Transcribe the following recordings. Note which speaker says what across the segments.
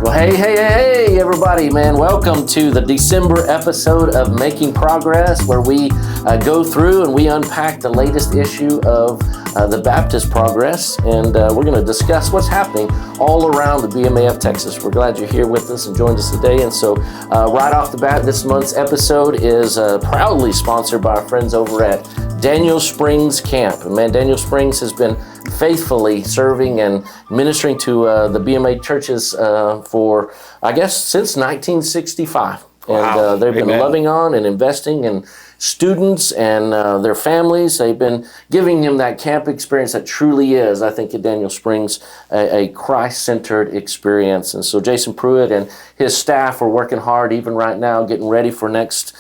Speaker 1: Well, hey, everybody, man. Welcome to the December episode of Making Progress, where we go through and we unpack the latest issue of the Baptist Progress, and we're going to discuss what's happening all around the BMA of Texas. We're glad you're here with us and joined us today. And so right off the bat, this month's episode is proudly sponsored by our friends over at Daniel Springs Camp. And man, Daniel Springs has been faithfully serving and ministering to the BMA churches for, I guess, since 1965. And they've been loving on and investing in students and their families. They've been giving them that camp experience that truly is, I think, at Daniel Springs, a Christ-centered experience. And so Jason Pruitt and his staff are working hard even right now, getting ready for next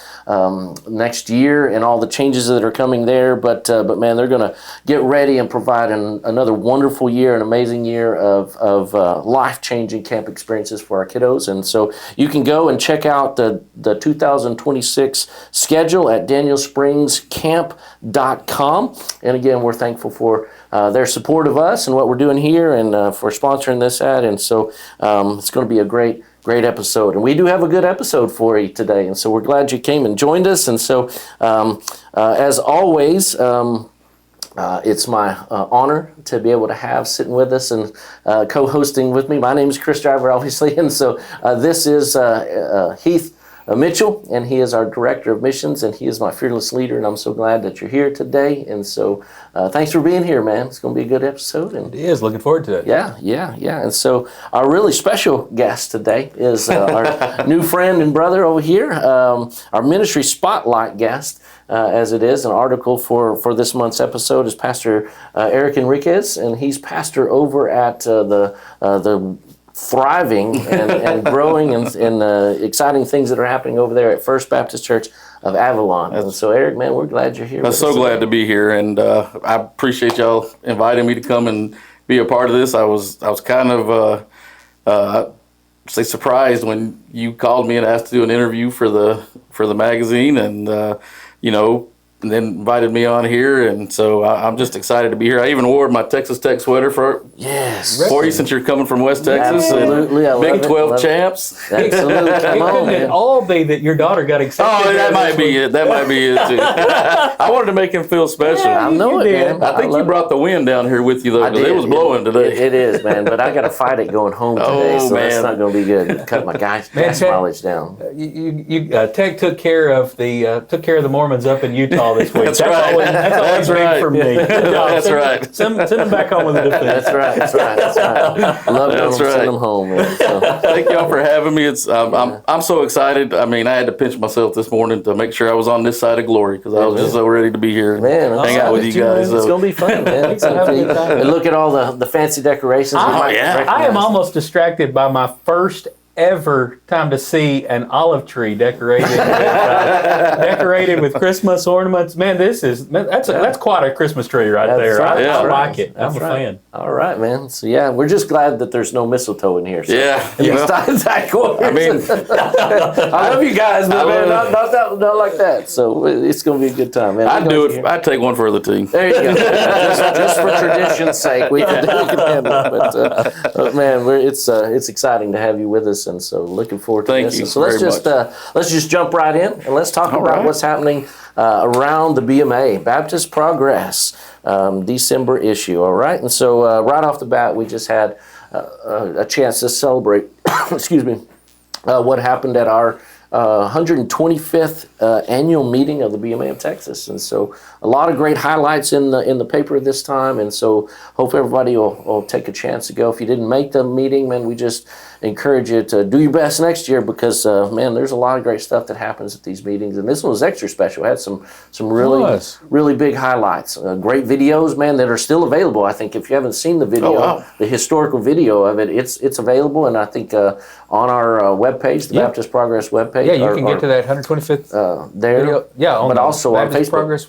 Speaker 1: year and all the changes that are coming there. But man, they're going to get ready and provide another wonderful year, an amazing year of life-changing camp experiences for our kiddos. And so you can go and check out the 2026 schedule at danielspringscamp.com. And again, we're thankful for their support of us and what we're doing here, and for sponsoring this ad. And so it's going to be a great episode. And we do have a good episode for you today. And so we're glad you came and joined us. And so as always, it's my honor to be able to have sitting with us and co-hosting with me. My name is Chris Driver, obviously. And so this is Heith Mitchell, and he is our Director of Missions, and he is my fearless leader, and I'm so glad that you're here today. And so thanks for being here, man. It's going to be a good episode. And
Speaker 2: it is. Looking forward to it.
Speaker 1: Yeah. And so our really special guest today is our new friend and brother over here, our ministry spotlight guest, as it is. An article for this month's episode is Pastor Eric Enriquez, and he's pastor over at the thriving and growing and exciting things that are happening over there at First Baptist Church of Avalon. And so, Eric, man, we're glad you're here.
Speaker 3: I'm so glad to be here, and I appreciate y'all inviting me to come and be a part of this. I was kind of surprised when you called me and asked to do an interview for the magazine, and and then invited me on here, and so I'm just excited to be here. I even wore my Texas Tech sweater for you, since you're coming from West Texas.
Speaker 1: Absolutely, I love
Speaker 3: Big 12 champs.
Speaker 1: Absolutely, come on,
Speaker 2: man. It all be that your daughter got accepted.
Speaker 3: Oh, that might be it. That might be it too. I wanted to make him feel special.
Speaker 1: I know it, man.
Speaker 3: I think you brought the wind down here with you though, because it was blowing today.
Speaker 1: It is, man. But I got to fight it going home today, so that's not going to be good. Cut my gas mileage down.
Speaker 2: Tech took care of the Mormons up in Utah this week.
Speaker 3: That's right.
Speaker 2: That's right for me.
Speaker 3: That's right.
Speaker 2: Send them back home with a defense.
Speaker 1: That's right. I love them. Send them home, man. So.
Speaker 3: Thank y'all for having me. It's I'm so excited. I mean, I had to pinch myself this morning to make sure I was on this side of glory, because I was just so ready to be here and hang out with you guys.
Speaker 1: It's going to be fun, man. And look at all the fancy decorations.
Speaker 2: I am almost distracted by my first ever time to see an olive tree decorated with Christmas ornaments. Man, that's quite a Christmas tree right there.
Speaker 1: Right.
Speaker 2: I like it. I'm a fan.
Speaker 1: All right, man. So we're just glad that there's no mistletoe in here. So.
Speaker 3: I mean,
Speaker 1: I love you guys, but man, not like that. So it's going to be a good time, man.
Speaker 3: I'd do it. I'd take one for the team.
Speaker 1: There you go. just for tradition's sake, we can handle it. But man, it's exciting to have you with us. And so looking forward to this.
Speaker 3: Thank you.
Speaker 1: So let's just jump right in and let's talk about what's happening around the BMA, Baptist Progress, December issue. All right. And so right off the bat, we just had a chance to celebrate, what happened at our 125th annual meeting of the BMA of Texas. And so a lot of great highlights in the paper this time. And so hope everybody will take a chance to go. If you didn't make the meeting, man, we just encourage you to do your best next year, because man, there's a lot of great stuff that happens at these meetings, and this one was extra special. It had some really big highlights, great videos, man, that are still available. I think if you haven't seen the video, the historical video of it, it's available, and I think on our webpage, the Baptist Progress webpage.
Speaker 2: Yeah, you can get to that 125th
Speaker 1: there.
Speaker 2: Video. Yeah,
Speaker 1: but also
Speaker 2: Baptist
Speaker 1: on Facebook.
Speaker 2: Progress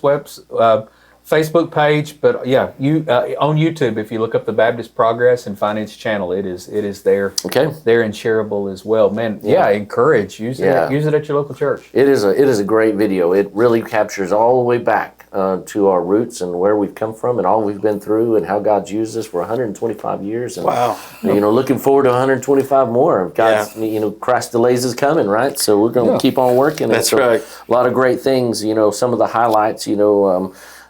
Speaker 2: Facebook page, but you on YouTube, if you look up the Baptist Progress and find its channel, it is there.
Speaker 1: Okay.
Speaker 2: There and shareable as well. Man, encourage use it at your local church.
Speaker 1: It is a great video. It really captures all the way back to our roots and where we've come from and all we've been through and how God's used us for 125 years. And,
Speaker 3: Wow.
Speaker 1: Looking forward to 125 more. God's, Christ delays is coming, right? So we're going to keep on working.
Speaker 3: That's
Speaker 1: and so
Speaker 3: right.
Speaker 1: A lot of great things, some of the highlights,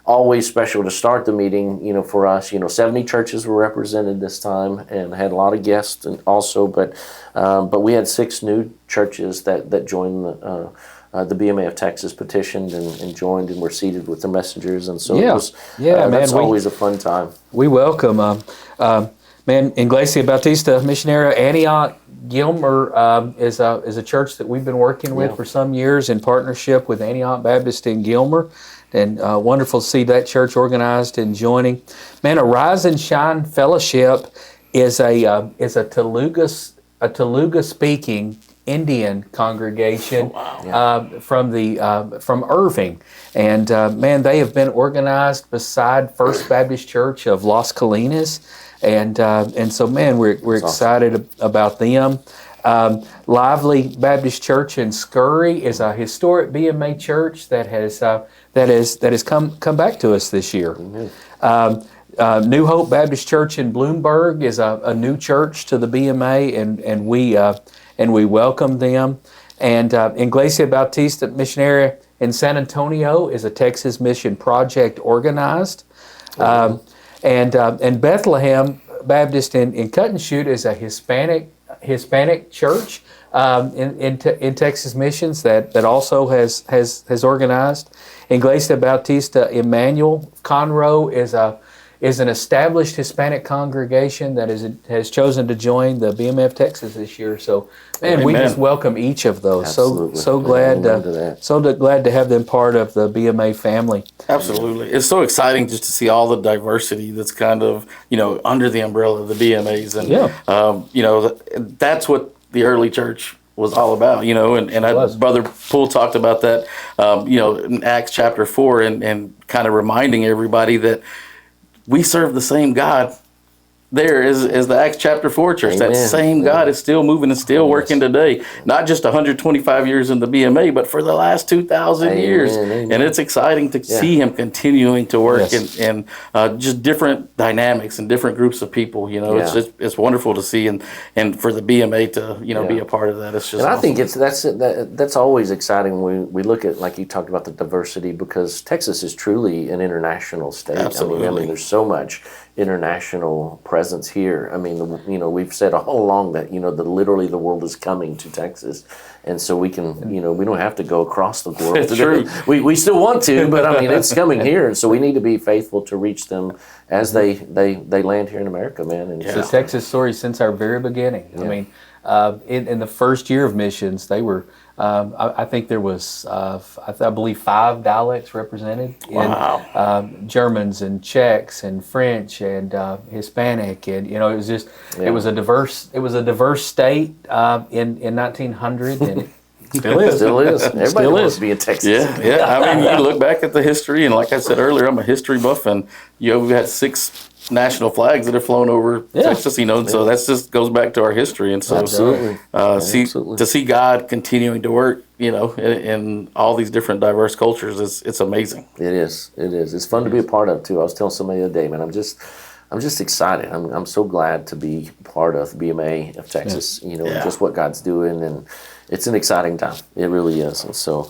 Speaker 1: always special to start the meeting, for us. 70 churches were represented this time and had a lot of guests and also, but we had 6 new churches that joined the BMA of Texas petitioned and joined and were seated with the messengers. And so that's always a fun time.
Speaker 2: We welcome, Iglesia Bautista Missionera Antioch Gilmer is a church that we've been working with for some years in partnership with Antioch Baptist in Gilmer. And wonderful to see that church organized and joining. Man, a Rise and Shine Fellowship is a Telugu speaking Indian congregation from Irving, and they have been organized beside First Baptist Church of Las Colinas, and so we're excited about them. Lively Baptist Church in Scurry is a historic BMA church that has come back to us this year. New Hope Baptist Church in Bloomberg is a new church to the BMA, and we welcome them. And Iglesia Bautista Missionera in San Antonio is a Texas Mission Project organized. And Bethlehem Baptist in Cut and Shoot is a Hispanic church in Texas Missions that also has organized. Iglesia Bautista Emmanuel Conroe is an established Hispanic congregation that has chosen to join the BMF Texas this year. So, we just welcome each of those.
Speaker 1: Absolutely.
Speaker 2: So glad to have them part of the BMA family.
Speaker 3: Absolutely, it's so exciting just to see all the diversity that's kind of under the umbrella of the BMAs, and that's what the early church was all about, and Brother Poole talked about that, in Acts chapter 4, and kind of reminding everybody that we serve the same God there as the Acts chapter 4 church.
Speaker 1: Amen.
Speaker 3: That same God is still moving and still working today. Not just 125 years in the BMA, but for the last 2,000 years.
Speaker 1: Amen.
Speaker 3: And it's exciting to see him continuing to work and just different dynamics and different groups of people. It's wonderful to see and for the BMA to be a part of that. It's just
Speaker 1: and I
Speaker 3: awesome.
Speaker 1: think that's always exciting when we look at, like you talked about, the diversity, because Texas is truly an international state.
Speaker 3: Absolutely.
Speaker 1: I mean there's so much international presence here. I mean, we've said all along that literally the world is coming to Texas, and so we can we don't have to go across the world.
Speaker 3: It's true.
Speaker 1: We still want to, but I mean it's coming here, and so we need to be faithful to reach them as they land here in America, man. And
Speaker 2: it's a Texas story since our very beginning. I mean, in the first year of missions, they were. I think there was, I believe, 5 dialects represented.
Speaker 3: Wow.
Speaker 1: in
Speaker 2: Germans and Czechs and French and Hispanic, and it was just it was a diverse state in 1900, and it
Speaker 1: Still is. Everybody wants to be in Texas.
Speaker 3: Yeah. I mean, you look back at the history, and like I said earlier, I'm a history buff, and we've had 6 national flags that have flown over Texas, and so that just goes back to our history. And so, to see God continuing to work, in all these different diverse cultures, it's amazing.
Speaker 1: It is. It's fun to be a part of too. I was telling somebody the other day, man, I'm just excited. I'm so glad to be part of BMA of Texas. Just what God's doing, and it's an exciting time. It really is. And so,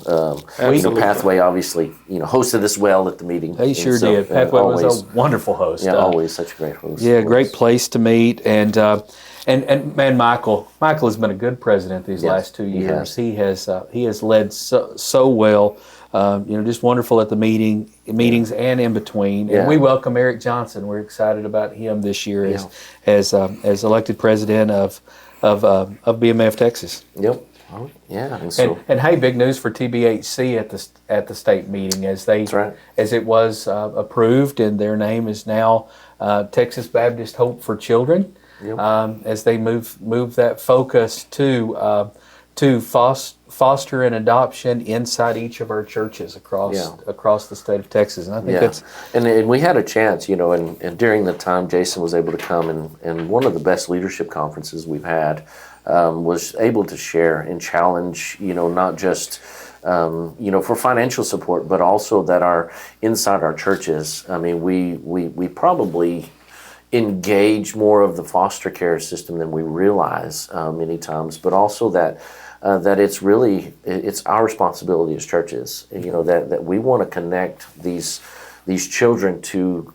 Speaker 1: Pathway obviously, hosted us well at the meeting.
Speaker 2: They sure did. Pathway was a wonderful host.
Speaker 1: Yeah, always such a great host.
Speaker 2: Yeah, great place to meet. And man, Michael has been a good president these last 2 years. He has led so well. Just wonderful at the meetings and in between. And we welcome Eric Johnson. We're excited about him this year as elected president of BMF Texas.
Speaker 1: Yep. Oh, yeah.
Speaker 2: And hey, big news for TBHC at the state meeting as it was approved, and their name is now Texas Baptist Hope for Children. Yep. As they move that focus to foster and adoption inside each of our churches across the state of Texas, and I think that's
Speaker 1: and we had a chance, and during the time Jason was able to come, and one of the best leadership conferences we've had was able to share and challenge, not just for financial support, but also that are inside our churches. I mean, we probably engage more of the foster care system than we realize many times, but also that it's our responsibility as churches, that we want to connect these children to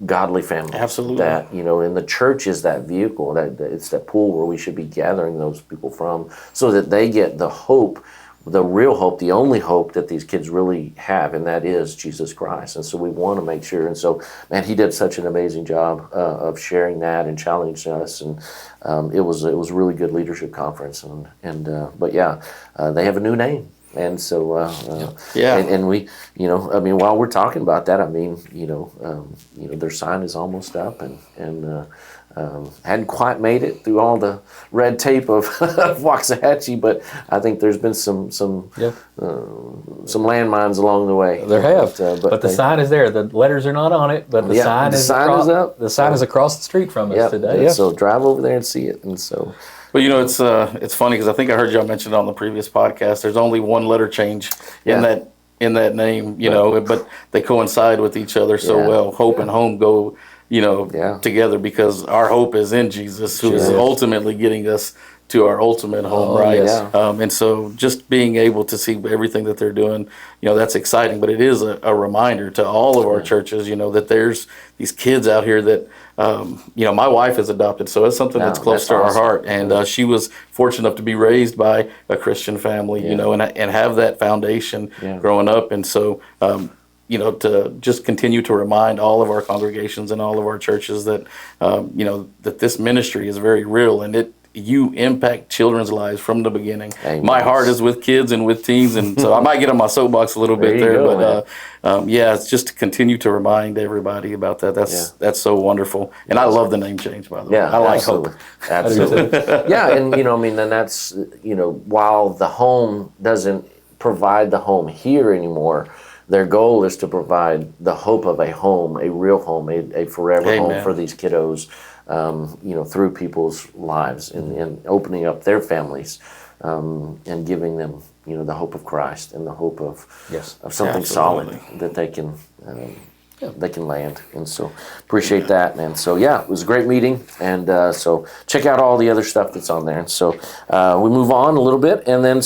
Speaker 1: godly families.
Speaker 3: Absolutely.
Speaker 1: That, and the church is that vehicle, that it's that pool where we should be gathering those people from, so that they get the hope, the real hope, the only hope that these kids really have, and that is Jesus Christ. And so we want to make sure. And so, man, he did such an amazing job of sharing that and challenging us. And it was a really good leadership conference. But they have a new name. And so, and we, while we're talking about that, their sign is almost up, and hadn't quite made it through all the red tape of Waxahachie, but I think there's been some landmines along the way.
Speaker 2: There have, but the sign is there. The letters are not on it, but the sign is
Speaker 1: up.
Speaker 2: The sign is across the street from us today.
Speaker 1: Yeah. So drive over there and see it, and so.
Speaker 3: But it's funny because I think I heard y'all mention it on the previous podcast. There's only one letter change in that name, but they coincide with each other so well. Hope and home go, together, because our hope is in Jesus, who is ultimately getting us to our ultimate home, right?
Speaker 1: Yes.
Speaker 3: And so just being able to see everything that they're doing, that's exciting. But it is a reminder to all of our churches, that there's these kids out here that, my wife is adopted, so it's something that's close to our heart. And she was fortunate enough to be raised by a Christian family, and have that foundation growing up. And so, to just continue to remind all of our congregations and all of our churches that, that this ministry is very real, and you impact children's lives from the beginning.
Speaker 1: Amen.
Speaker 3: My heart is with kids and with teens, and so I might get on my soapbox a little bit there, but it's just to continue to remind everybody about that. That's so wonderful, and I love the name change, by the way. I like hope.
Speaker 1: Absolutely. And that's while the home doesn't provide the home here anymore, their goal is to provide the hope of a home, a real home, a forever home for these kiddos. Through people's lives and opening up their families and giving them, the hope of Christ and the hope of something solid that they can land. And so appreciate that, man. So it was a great meeting, and so check out all the other stuff that's on there. And so we move on a little bit, and then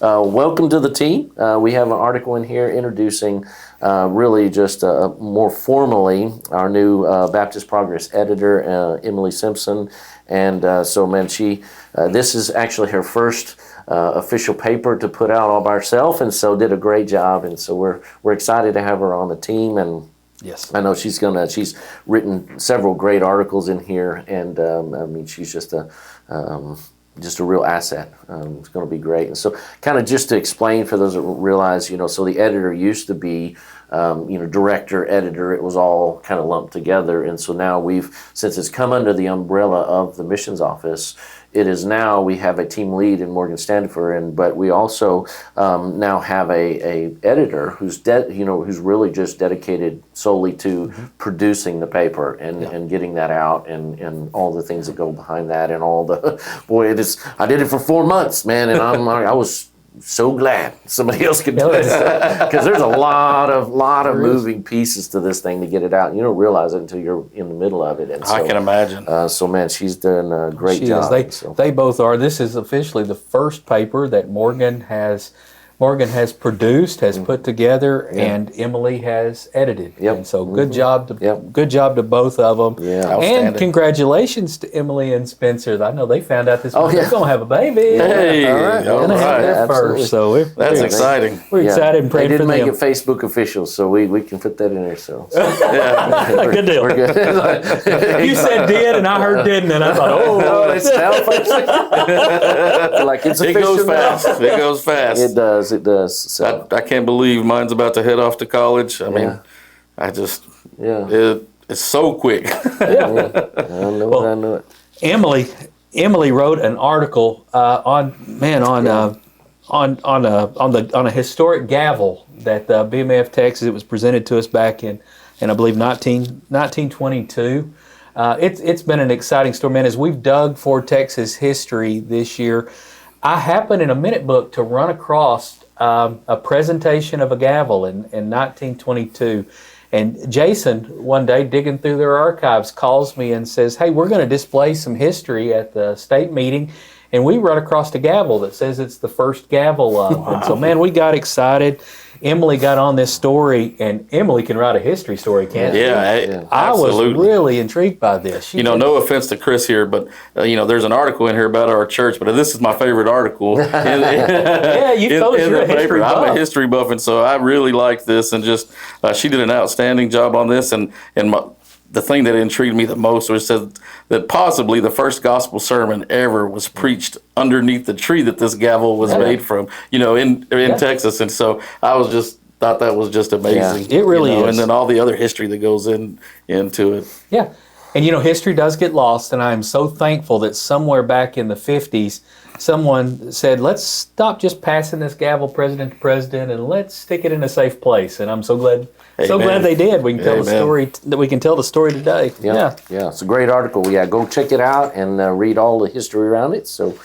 Speaker 1: welcome to the team. We have an article in here introducing really just more formally our new Baptist Progress editor, Emily Simpson. And this is actually her first official paper to put out all by herself, and so did a great job. And so we're excited to have her on the team. And I know she's written several great articles in here, and she's just a real asset. It's going to be great. And so kind of just to explain for those that realize, so the editor used to be, director, editor, it was all kind of lumped together. And so now since it's come under the umbrella of the missions office, it is now we have a team lead in Morgan Standifer, but we also now have a editor who's who's really just dedicated solely to producing the paper and getting that out and all the things that go behind that and all the I did it for 4 months, man, and I was so glad somebody else could do it, because there's a lot of moving pieces to this thing to get it out. You don't realize it until you're in the middle of it. And so,
Speaker 3: I can imagine.
Speaker 1: Man, she's done a great job.
Speaker 2: They both are. This is officially the first paper that Morgan has produced, has put together, and Emily has edited. And so good job to both of them.
Speaker 1: Yeah.
Speaker 2: And congratulations to Emily and Spencer. I know they found out this week they're going to have a baby.
Speaker 3: Hey,
Speaker 2: all right. First, so
Speaker 3: that's exciting.
Speaker 2: We're excited and praying for them.
Speaker 1: They did make it Facebook official, so we can put that in there. So
Speaker 2: good deal.
Speaker 1: We're good.
Speaker 2: You said did, and I heard didn't, and I thought,
Speaker 1: no, it's now like it's
Speaker 3: it goes fast. It goes fast.
Speaker 1: It does. So
Speaker 3: I can't believe mine's about to head off to college. I mean, it's so quick.
Speaker 1: I know it.
Speaker 2: Emily wrote an article on a historic gavel that BMF Texas. It was presented to us back in I believe 1922. It's been an exciting story, man. As we've dug for Texas history this year, I happened in a minute book to run across a presentation of a gavel in 1922. And Jason, one day digging through their archives, calls me and says, "Hey, we're going to display some history at the state meeting." And we run across a gavel that says it's the first gavel of. Wow. And so, man, we got excited. Emily got on this story, and Emily can write a history story, can't she?
Speaker 3: Yeah,
Speaker 2: I
Speaker 3: absolutely.
Speaker 2: was really intrigued by this.
Speaker 3: No offense to Chris here, but there's an article in here about our church, but this is my favorite article.
Speaker 2: Yeah, you told us you're a history buff.
Speaker 3: I'm a history buff, and so I really like this, and just she did an outstanding job on this, and the thing that intrigued me the most was said that possibly the first gospel sermon ever was preached underneath the tree that this gavel was made from, in Texas. And so I was just thought that was just amazing.
Speaker 2: Yeah, it really is.
Speaker 3: And then all the other history that goes into it.
Speaker 2: Yeah. And history does get lost, and I'm so thankful that somewhere back in the 50s, someone said, let's stop just passing this gavel president to president and let's stick it in a safe place. And I'm so glad they did. We can tell the story that we can tell the story today.
Speaker 1: Yeah. It's a great article. Yeah, go check it out and read all the history around it. So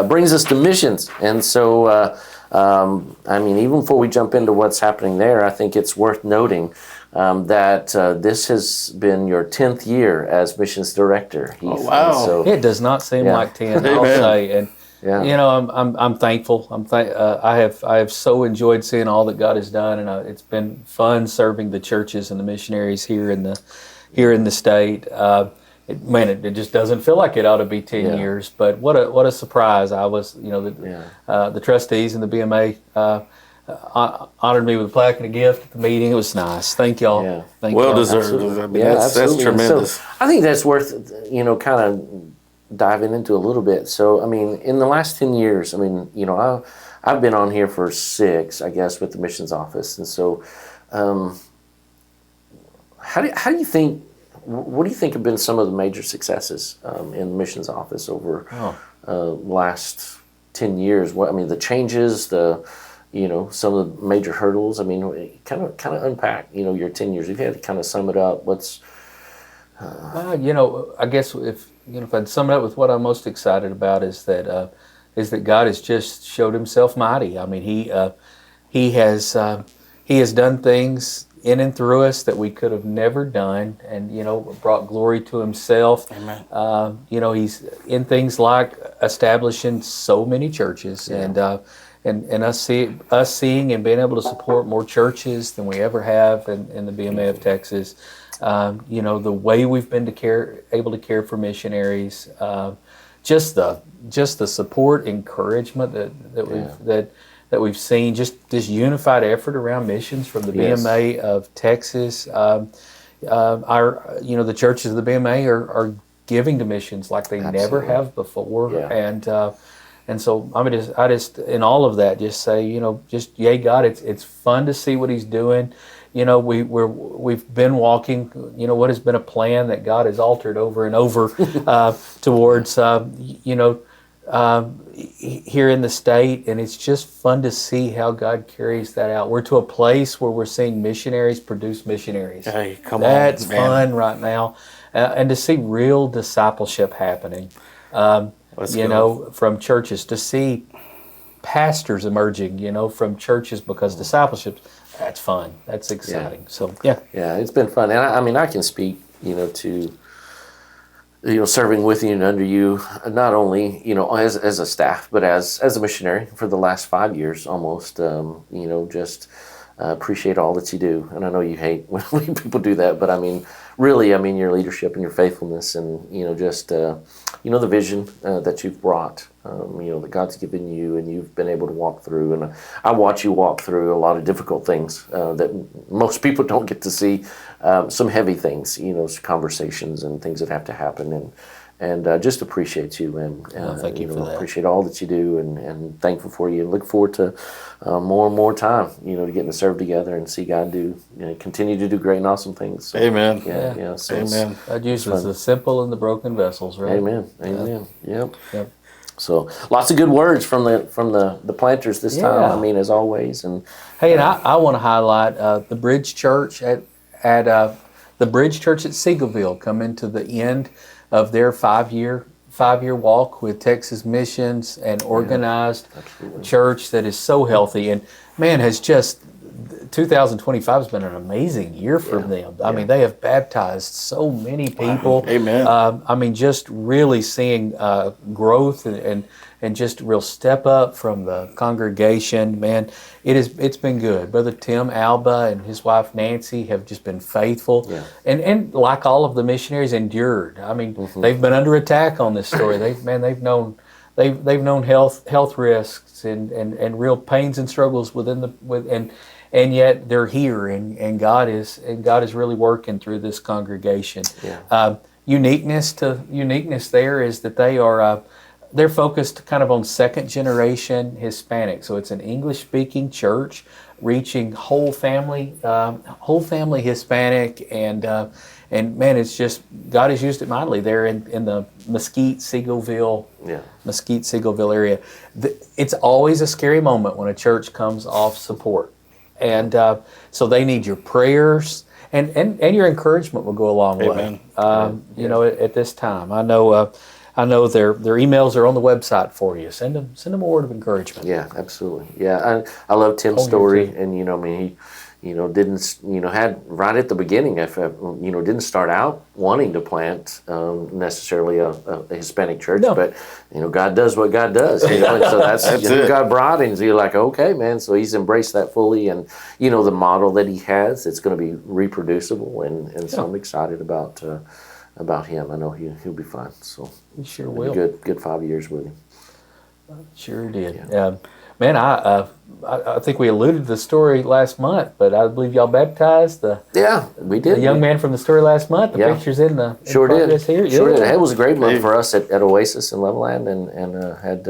Speaker 1: brings us to missions. And so, even before we jump into what's happening there, I think it's worth noting that this has been your 10th year as missions director. Heith.
Speaker 3: Oh, wow.
Speaker 2: So, it does not seem like 10, I'll say. And I'm thankful. I have so enjoyed seeing all that God has done, and it's been fun serving the churches and the missionaries here in the state. It just doesn't feel like it ought to be 10 years, but what a surprise! I was, the trustees and the BMA honored me with a plaque and a gift at the meeting. It was nice. Thank y'all.
Speaker 1: Yeah.
Speaker 3: Well deserved. That's tremendous.
Speaker 1: So I think that's worth kind of diving into a little bit. So, in the last 10 years, I've been on here for 6, I guess, with the missions office. And so, how do you think, what do you think have been some of the major successes in the missions office over last 10 years? The changes, some of the major hurdles. Kind of unpack, your 10 years. You've had to kind of sum it up. What's...
Speaker 2: I guess if I'd sum it up with what I'm most excited about is that God has just showed Himself mighty. He has done things in and through us that we could have never done, and brought glory to Himself.
Speaker 3: Amen.
Speaker 2: He's in things like establishing so many churches, and us seeing and being able to support more churches than we ever have in the BMA of Texas. The way we've been able to care for missionaries, just the support, encouragement that we've seen, just this unified effort around missions from the BMA of Texas. The churches of the BMA are giving to missions like they never have before, and so I just in all of that just say, yay God, it's fun to see what He's doing. We've been walking, what has been a plan that God has altered over and over towards, here in the state, and it's just fun to see how God carries that out. We're to a place where we're seeing missionaries produce missionaries.
Speaker 3: Hey,
Speaker 2: That's fun right now, and to see real discipleship happening. From churches, to see pastors emerging, from churches, because discipleship, that's fun. That's exciting. Yeah. So,
Speaker 1: Yeah, it's been fun. And I can speak, to, serving with you and under you, not only, as a staff, but as a missionary for the last 5 years almost, just appreciate all that you do. And I know you hate when people do that, but really, your leadership and your faithfulness and, just, the vision that you've brought, that God's given you and you've been able to walk through. And I watch you walk through a lot of difficult things that most people don't get to see, some heavy things, conversations and things that have to happen. And just appreciate you and
Speaker 2: thank you for that.
Speaker 1: Appreciate all that you do and thankful for you and look forward to more and more time, to getting to serve together and see God do, continue to do great and awesome things. So,
Speaker 3: Amen.
Speaker 1: So
Speaker 3: Amen.
Speaker 2: God uses the simple and the broken vessels, right?
Speaker 1: Amen. Yep. So lots of good words from the planters this time. As always. And
Speaker 2: hey, and I want to highlight the Bridge Church at the Bridge Church at Seagoville coming to the end of their 5-year 5-year walk with Texas Missions, and organized church that is so healthy. And man, 2025 has been an amazing year for them. I mean, they have baptized so many people.
Speaker 3: Wow. Amen.
Speaker 2: I mean, just really seeing growth and just real step up from the congregation. Man, it's been good. Brother Tim Alba and his wife Nancy have just been faithful, and like all of the missionaries, endured. I mean, they've been under attack on this story. They've known health risks and real pains and struggles and yet they're here, and God is really working through this congregation. Uniqueness there is that they're focused kind of on second generation Hispanic. So it's an English speaking church reaching whole family Hispanic, and man, it's just, God has used it mightily there in the Mesquite Seagoville area. It's always a scary moment when a church comes off support. And so they need your prayers, and your encouragement will go a long way. You know, at this time, I know their emails are on the website for you. Send them a word of encouragement.
Speaker 1: Yeah, absolutely. Yeah, I love Tim's story, and I mean, he didn't had right at the beginning, didn't start out wanting to plant necessarily a Hispanic church, but God does what God does, and so that's who God brought, and so you're like, okay, man, so he's embraced that fully, and the model that he has, it's going to be reproducible, and so I'm excited about him. I know he'll be fine. So
Speaker 2: he sure will.
Speaker 1: Good 5 years with him.
Speaker 2: Sure did. Man, I think we alluded to the story last month, but I believe y'all baptized
Speaker 1: we did.
Speaker 2: The young man from the story last month. The picture's in the progress here.
Speaker 1: Sure did. It was a great month for us at Oasis in Levelland, and had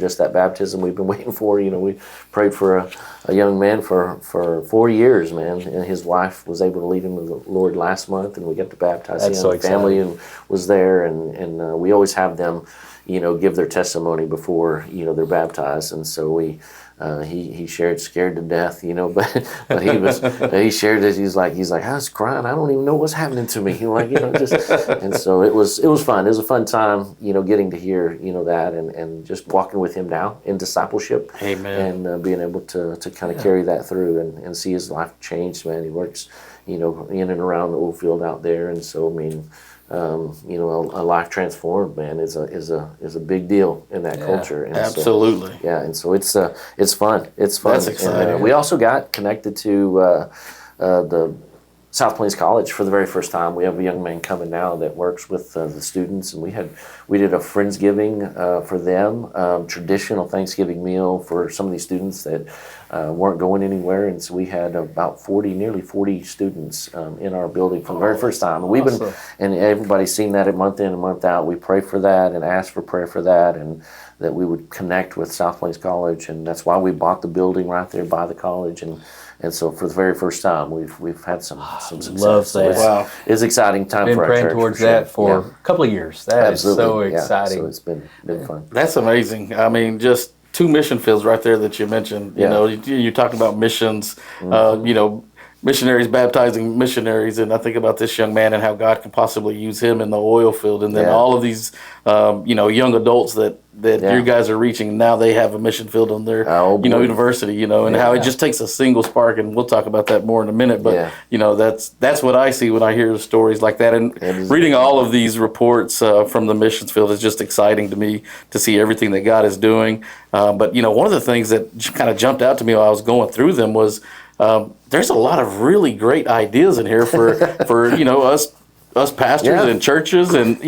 Speaker 1: just that baptism we've been waiting for. We prayed for a young man for 4 years, man, and his wife was able to lead him to the Lord last month, and we got to baptize him.
Speaker 2: So
Speaker 1: the family and was there, and we always have them give their testimony before they're baptized, and so he shared scared to death, but he shared it. He's like I was crying. I don't even know what's happening to me. And so it was fun. It was a fun time, getting to hear that and just walking with him now in discipleship.
Speaker 3: Amen.
Speaker 1: And being able to kind of carry that through and see his life change. Man, he works in and around the oil field out there, and so I mean. A life transformed, man, is a big deal in that culture. And
Speaker 3: absolutely.
Speaker 1: So, and so it's fun. It's fun.
Speaker 3: That's exciting.
Speaker 1: And, we also got connected to the South Plains College for the very first time. We have a young man coming now that works with the students, and we did a Friendsgiving for them, traditional Thanksgiving meal for some of these students that weren't going anywhere, and so we had nearly 40 students in our building for the very first time. And we've been, and everybody's seen that at month in and month out. We pray for that and ask for prayer for that, and that we would connect with South Plains College, and that's why we bought the building right there by the college, and so for the very first time, we've had some success.
Speaker 2: Love that.
Speaker 1: So it's exciting time for our church.
Speaker 2: Been praying towards that for a couple of years. That is so exciting.
Speaker 1: So it's been fun.
Speaker 3: That's amazing. I mean, just 2 mission fields right there that you mentioned. You talked about missions. Missionaries baptizing missionaries, and I think about this young man and how God can possibly use him in the oil field, and then all of these, young adults that you guys are reaching. Now they have a mission field on their, university, and how it just takes a single spark, and we'll talk about that more in a minute. But that's what I see when I hear stories like that, and reading all of these reports from the missions field is just exciting to me to see everything that God is doing. But one of the things that kind of jumped out to me while I was going through them was. There's a lot of really great ideas in here for us pastors and churches and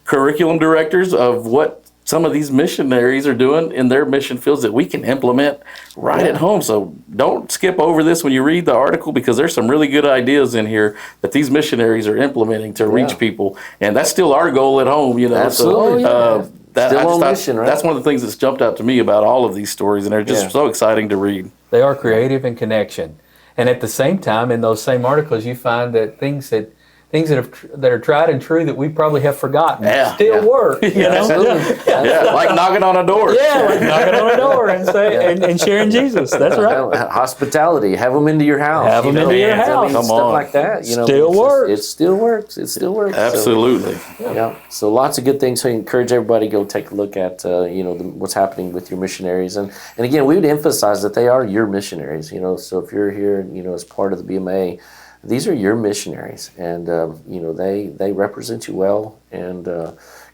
Speaker 3: curriculum directors of what some of these missionaries are doing in their mission fields that we can implement right at home. So don't skip over this when you read the article, because there's some really good ideas in here that these missionaries are implementing to reach people, and that's still our goal at home.
Speaker 1: Absolutely.
Speaker 3: So,
Speaker 1: still on mission, right?
Speaker 3: That's one of the things that's jumped out to me about all of these stories, and they're just so exciting to read.
Speaker 2: They are creative in connection. And at the same time, in those same articles, you find that things that things that are tried and true that we probably have forgotten still work.
Speaker 3: Yeah, like knocking on a door.
Speaker 2: Yeah, like knocking on a door and and sharing Jesus. That's right.
Speaker 1: Hospitality, have them into your house.
Speaker 2: Have them into your house.
Speaker 1: Stuff like that.
Speaker 2: Still works.
Speaker 1: It still works. It still works.
Speaker 3: Absolutely.
Speaker 1: So, so lots of good things. So I encourage everybody to go take a look at what's happening with your missionaries, and again, we would emphasize that they are your missionaries. So if you're here, as part of the BMA, these are your missionaries, and they represent you well, and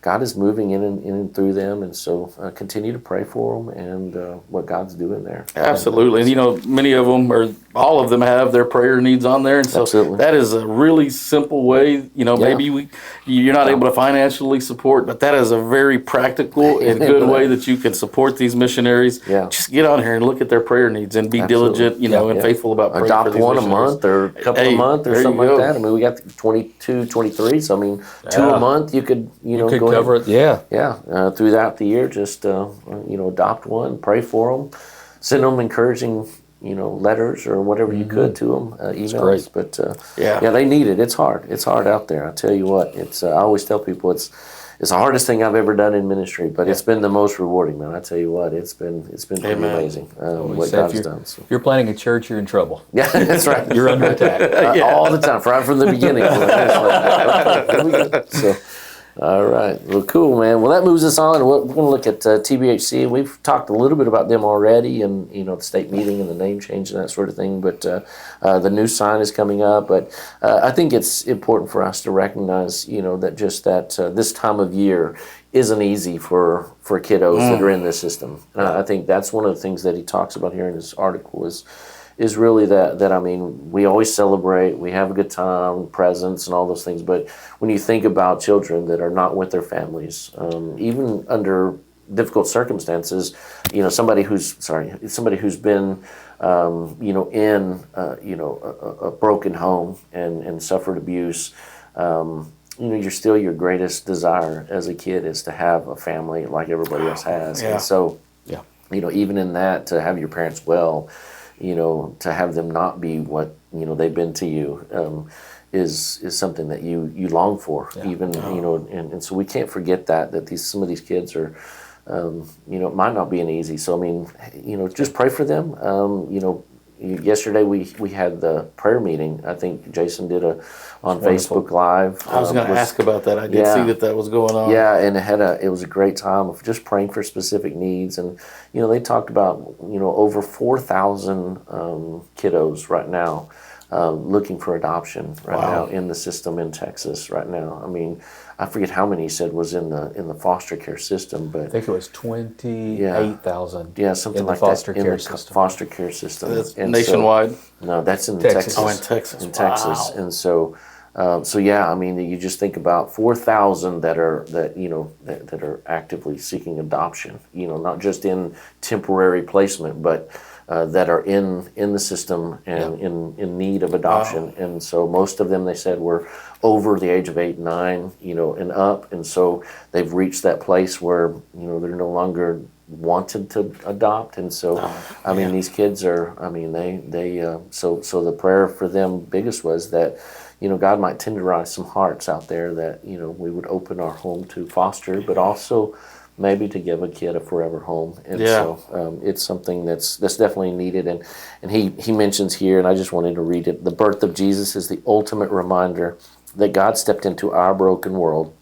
Speaker 1: God is moving in and through them, and so continue to pray for them and what God's doing there.
Speaker 3: Absolutely, and many of them, or all of them, have their prayer needs on there, and so that is a really simple way. Maybe you're not able to financially support, but that is a very practical and good way that you can support these missionaries.
Speaker 1: Yeah.
Speaker 3: Just get on here and look at their prayer needs and be diligent, and faithful about praying
Speaker 1: Adopt
Speaker 3: for these
Speaker 1: one
Speaker 3: missionaries.
Speaker 1: a month or a couple a month or something like that. I mean, we got 22, 23, so I mean, 2 a month you could go
Speaker 2: cover it.
Speaker 1: Throughout the year, just adopt one, pray for them, send them encouraging letters or whatever you could to them, emails. But they need it. It's hard. It's hard out there. I tell you what. It's I always tell people it's the hardest thing I've ever done in ministry, but it's been the most rewarding, man. I tell you what, it's been pretty amazing what God's done. So.
Speaker 2: If you're planning a church, you're in trouble.
Speaker 1: Yeah, that's right.
Speaker 2: You're under attack
Speaker 1: all the time, right from the beginning. So. All right. Well, cool, man. Well, that moves us on. We're going to look at TBHC. We've talked a little bit about them already, and the state meeting and the name change and that sort of thing. But the new sign is coming up. But I think it's important for us to recognize, that this time of year isn't easy for kiddos that are in this system. I think that's one of the things that he talks about here in his article is really that I mean, we always celebrate, we have a good time, presents and all those things, but when you think about children that are not with their families, even under difficult circumstances, somebody who's been in a broken home and suffered abuse, your greatest desire as a kid is to have a family like everybody else has. And so even in that, to have your parents well, to have them not be what they've been to you is something that you long for, and so we can't forget that some of these kids are, it might not be an easy. So I mean, just pray for them. Yesterday we had the prayer meeting. I think Jason did on Facebook Live.
Speaker 3: I was going to ask about that. I did see that was going on.
Speaker 1: Yeah, and it was a great time of just praying for specific needs. And they talked about over 4,000 kiddos right now looking for adoption now in the system in Texas right now. I mean, I forget how many he said was in the foster care system, but
Speaker 2: I think it was 28,000.
Speaker 1: Yeah, something
Speaker 2: in the
Speaker 1: like
Speaker 2: foster
Speaker 1: that
Speaker 2: care
Speaker 1: in the
Speaker 2: system.
Speaker 1: Foster care system.
Speaker 3: That's nationwide.
Speaker 1: No, that's in
Speaker 2: Texas.
Speaker 1: Texas.
Speaker 3: Oh, in Texas.
Speaker 1: In Texas, and so I mean, you just think about 4,000 that are actively seeking adoption. Not just in temporary placement, but that are in the system and in need of adoption. And so most of them, they said, were over the age of 8, 9, and up. And so they've reached that place where, they're no longer wanted to adopt. And so, I mean, these kids are, I mean, so the prayer for them biggest was that, God might tenderize some hearts out there that, we would open our home to foster, but also maybe to give a kid a forever home. And so it's something that's definitely needed. And he mentions here, and I just wanted to read it, the birth of Jesus is the ultimate reminder that God stepped into our broken world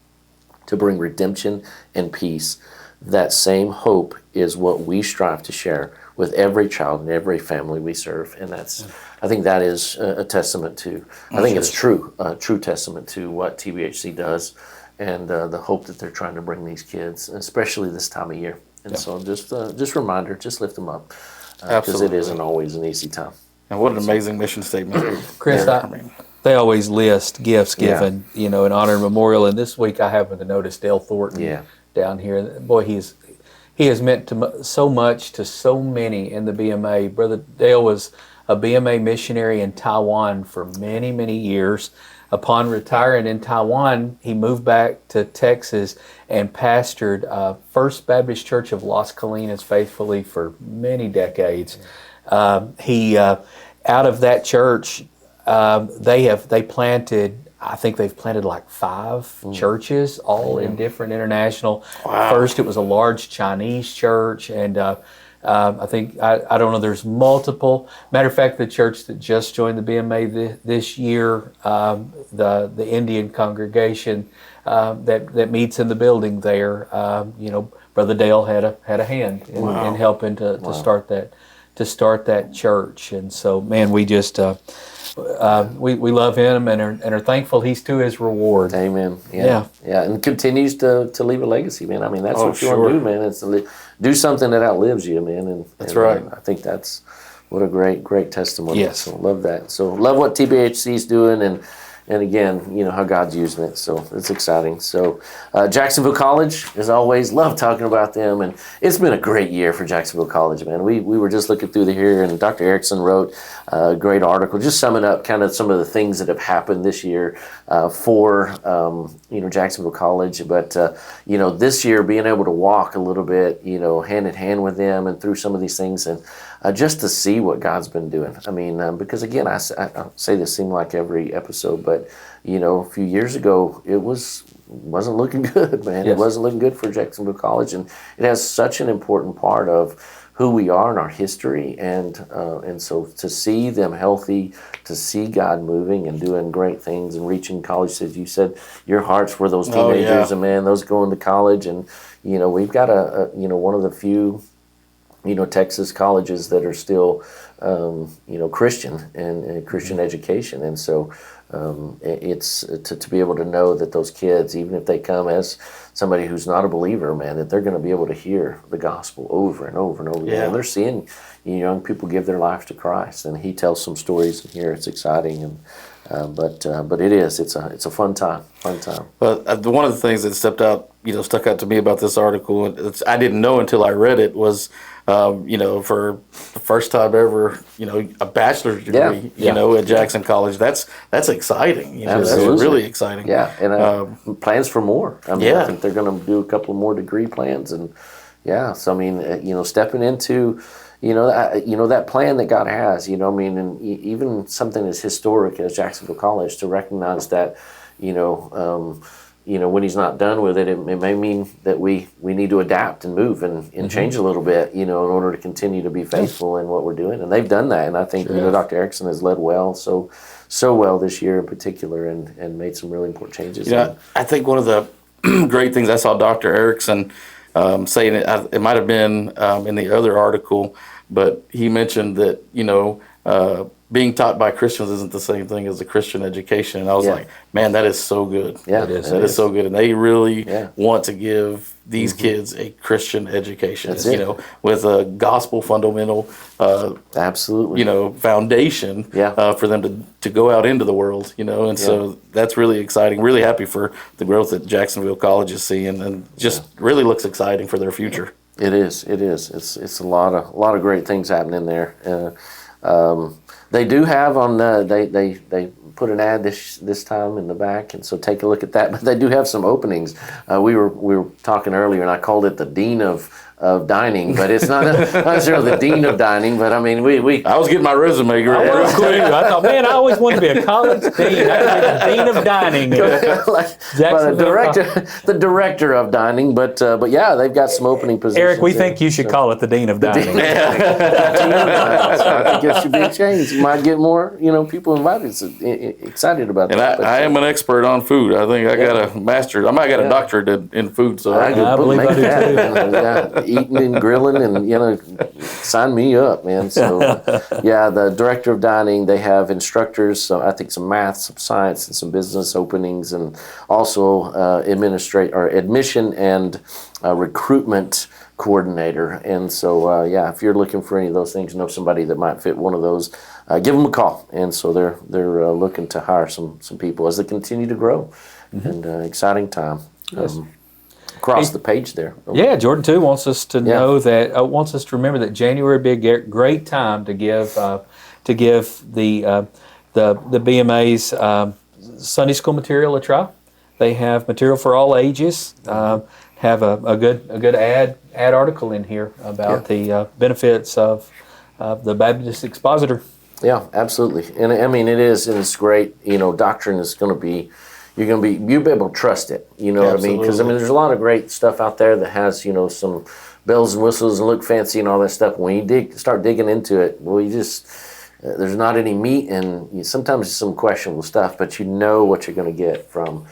Speaker 1: to bring redemption and peace. That same hope is what we strive to share with every child and every family we serve. And I think that is a testament to, I think it's true testament to what TBHC does and the hope that they're trying to bring these kids, especially this time of year. And so just reminder, just lift them up, because it isn't always an easy time.
Speaker 3: And what an amazing mission statement.
Speaker 2: Chris, they always list gifts given, in honor and memorial. And this week I happened to notice Dale Thornton down here. Boy, he has meant so much to so many in the BMA. Brother Dale was a BMA missionary in Taiwan for many, many years. Upon retiring in Taiwan, he moved back to Texas and pastored First Baptist Church of Las Colinas faithfully for many decades. He out of that church, they planted I think they've planted like 5 churches, all in different international. First, it was a large Chinese church, and I think, I don't know, there's multiple. Matter of fact, the church that just joined the BMA this year, the Indian congregation that meets in the building there, Brother Dale had a hand in helping to start that church. And so, man, we just we love him and are thankful he's to his reward.
Speaker 1: Amen. Yeah. And continues to leave a legacy, man. I mean, that's what you want to do, man. It's to do something that outlives you, man. And
Speaker 3: that's right.
Speaker 1: I think that's what a great testimony.
Speaker 2: Yes.
Speaker 1: So love that. So love what TBHC is doing, and again, how God's using it. So it's exciting. So Jacksonville College, as always, love talking about them. And it's been a great year for Jacksonville College, man. We were just looking through here, and Dr. Erickson wrote a great article just summing up kind of some of the things that have happened this year for Jacksonville College. But this year, being able to walk a little bit, hand in hand with them and through some of these things, and just to see what God's been doing. I mean, because again, I say this seem like every episode, but a few years ago it wasn't looking good, man.
Speaker 2: Yes.
Speaker 1: It wasn't looking good for Jacksonville College, and it has such an important part of who we are in our history, and so to see them healthy, to see God moving and doing great things and reaching college, as you said, your hearts were those teenagers, and man, those going to college, and we've got a one of the few Texas colleges that are still Christian and Christian education, and so it's to be able to know that those kids, even if they come as somebody who's not a believer, man, that they're going to be able to hear the gospel over and over and over again. And they're seeing young people give their lives to Christ, and he tells some stories in here. It's exciting, and but it's a fun time.
Speaker 3: But one of the things that stuck out to me about this article, and I didn't know until I read it, was for the first time ever, a bachelor's degree, at Jackson College. That's exciting. That's really exciting.
Speaker 1: Yeah, and plans for more. I mean, I think they're going to do a couple more degree plans, and so I mean, stepping into that plan that God has, and even something as historic as Jacksonville College, to recognize that, when he's not done with it, it may mean that we need to adapt and move and change a little bit, in order to continue to be faithful in what we're doing. And they've done that. And I think, Dr. Erickson has led well, so well this year in particular, and made some really important changes.
Speaker 3: Yeah, I think one of the great things I saw Dr. Erickson saying, it might have been in the other article, but he mentioned that, being taught by Christians isn't the same thing as a Christian education. And I was like, man, that is so good.
Speaker 1: Yeah,
Speaker 3: that is so good. And they really want to give these kids a Christian education, with a gospel fundamental,
Speaker 1: absolutely,
Speaker 3: foundation for them to go out into the world, and so that's really exciting. Really happy for the growth that Jacksonville College is seeing, and just really looks exciting for their future.
Speaker 1: It is. It's a lot of great things happening there. They do have on they put an ad this time in the back, and so take a look at that. But they do have some openings. We were talking earlier, and I called it the Dean of Dining, but it's not necessarily the Dean of Dining. But I mean, we
Speaker 3: I was getting my resume real quick.
Speaker 2: I thought, man, I always wanted to be a college dean. I be the Dean of Dining.
Speaker 1: The director of dining, but yeah, they've got some opening positions.
Speaker 2: Eric, we think you should call it the Dean of Dining.
Speaker 1: I think it should be changed. You might get more, people invited, excited about that.
Speaker 3: And I am an expert on food. I think I got a master's. I might got a doctorate in food. So
Speaker 2: I believe I do too.
Speaker 1: Eating and grilling, and sign me up, man. So the director of dining, they have instructors, so I think some math, some science, and some business openings, and also admission and recruitment coordinator. And so if you're looking for any of those things, know somebody that might fit one of those, give them a call. And so they're looking to hire some people as they continue to grow. And exciting time.
Speaker 2: Yes.
Speaker 1: Across the page there.
Speaker 2: Yeah, Jordan too wants us to know that wants us to remember that January would be a great time to give the BMA's Sunday school material a try. They have material for all ages. Have a good ad article in here about the benefits of the Baptist Expositor.
Speaker 1: Yeah, absolutely. And I mean, it is, and it's great. Doctrine is going to be, you'll be able to trust it. You know what I mean? Because I mean, there's a lot of great stuff out there that has, some bells and whistles and look fancy and all that stuff. When you start digging into it, well, there's not any meat, and sometimes some questionable stuff, but you know what you're going to get from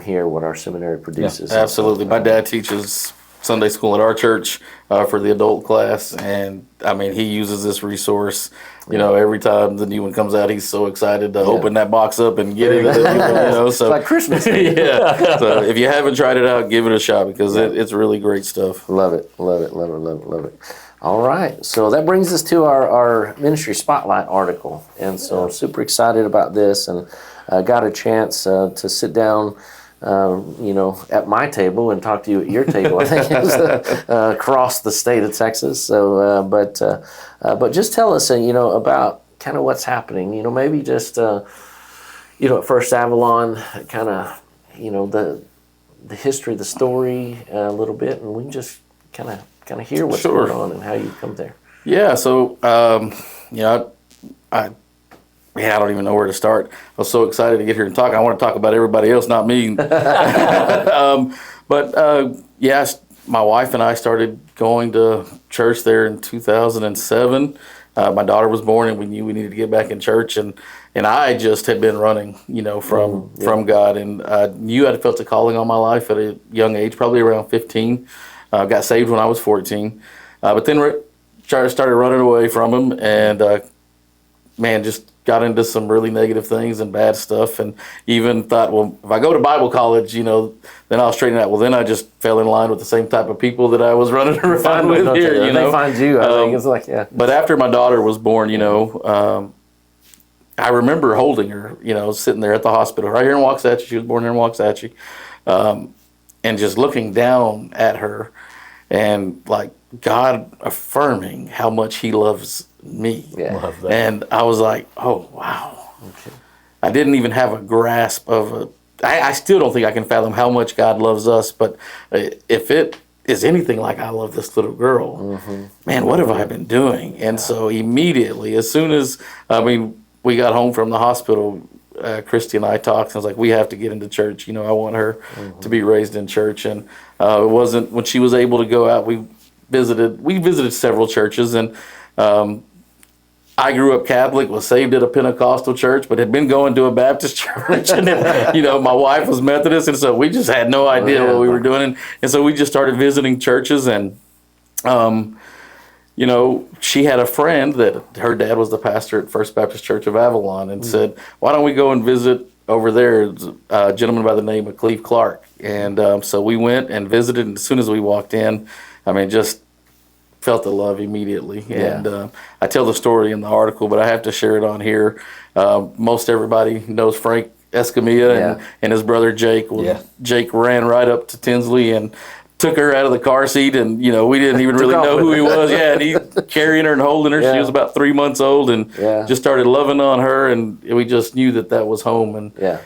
Speaker 1: here, what our seminary produces.
Speaker 3: Yeah, absolutely. My dad teaches Sunday school at our church for the adult class, and I mean, he uses this resource. Every time the new one comes out, he's so excited to open that box up and get it. So
Speaker 1: it's like Christmas.
Speaker 3: Yeah. So if you haven't tried it out, give it a shot, because it's really great stuff.
Speaker 1: Love it. All right. So that brings us to our ministry spotlight article, and so I'm super excited about this, and got a chance to sit down. At my table and talk to you at your table. I think it was across the state of Texas. So, but just tell us, about kind of what's happening. Maybe just, at First Avalon, kind of, the history, the story a little bit, and we can just kind of hear what's going on and how you come there.
Speaker 3: Yeah. So, I don't even know where to start. I was so excited to get here and talk. I want to talk about everybody else, not me. My wife and I started going to church there in 2007. My daughter was born, and we knew we needed to get back in church. And I just had been running, from God. And I knew I felt a calling on my life at a young age, probably around 15. Got saved when I was 14. But then started running away from him, and just got into some really negative things and bad stuff, and even thought, well, if I go to Bible college, then I'll straighten out. Well, then I just fell in line with the same type of people that I was running around with here.
Speaker 1: They find you. I think it's like, yeah.
Speaker 3: But after my daughter was born, I remember holding her, sitting there at the hospital right here in Waxahachie. She was born here in Waxahachie, and just looking down at her, and like God affirming how much He loves me.
Speaker 1: Yeah.
Speaker 2: Love that.
Speaker 3: And I was like, oh, wow.
Speaker 1: Okay.
Speaker 3: I didn't even have a grasp of I still don't think I can fathom how much God loves us, but if it is anything like I love this little girl, man, what have I been doing? And so immediately, as soon as, we got home from the hospital, Christy and I talked, and I was like, we have to get into church. I want her to be raised in church. And it wasn't, when she was able to go out, we visited several churches, and I grew up Catholic, was saved at a Pentecostal church, but had been going to a Baptist church. And then, my wife was Methodist, and so we just had no idea what we were doing. And so we just started visiting churches, and, she had a friend that her dad was the pastor at First Baptist Church of Avalon, and said, why don't we go and visit over there, a gentleman by the name of Cleve Clark. And so we went and visited, and as soon as we walked in, just felt the love immediately.
Speaker 1: Yeah.
Speaker 3: And I tell the story in the article, but I have to share it on here. Most everybody knows Frank Escamilla and his brother Jake. Well, Jake ran right up to Tinsley and took her out of the car seat, and we didn't even really know who he was. Yeah, and he carrying her and holding her. She was about 3 months old, and just started loving on her, and we just knew that was home. And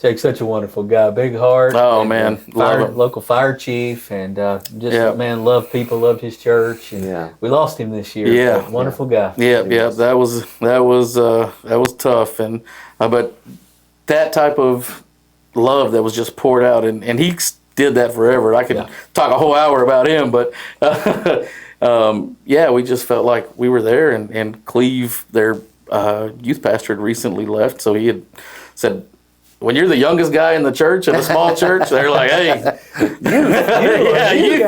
Speaker 2: Jake's such a wonderful guy, big heart.
Speaker 3: Oh, man, love him.
Speaker 2: Local fire chief, and loved people, loved his church. And we lost him this year.
Speaker 3: Yeah,
Speaker 2: wonderful guy.
Speaker 3: Yeah, that was tough, and but that type of love that was just poured out, and he did that forever. I could talk a whole hour about him, but we just felt like we were there, and Cleve, their youth pastor, had recently left, so he had said, when you're the youngest guy in the church, in a small church, they're like, hey, you.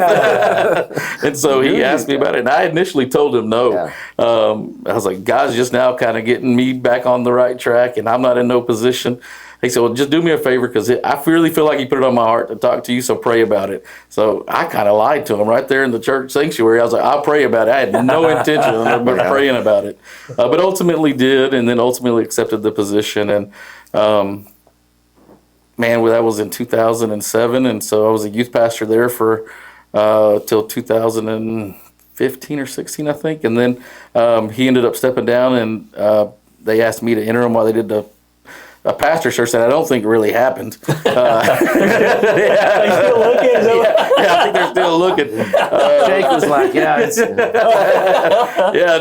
Speaker 3: And so he asked me about it, and I initially told him no. Yeah. I was like, God's just now kind of getting me back on the right track, and I'm not in no position. He said, well, just do me a favor, because I really feel like He put it on my heart to talk to you, so pray about it. So I kind of lied to him right there in the church sanctuary. I was like, I'll pray about it. I had no intention of praying about it. But ultimately did, and then ultimately accepted the position. And that was in 2007, and so I was a youth pastor there for till 2015 or 16, I think. And then he ended up stepping down, and they asked me to interim while they did the a pastor church that I don't think really happened.
Speaker 2: They still looking?
Speaker 3: I think they're still looking.
Speaker 1: Jake was like, yeah, it's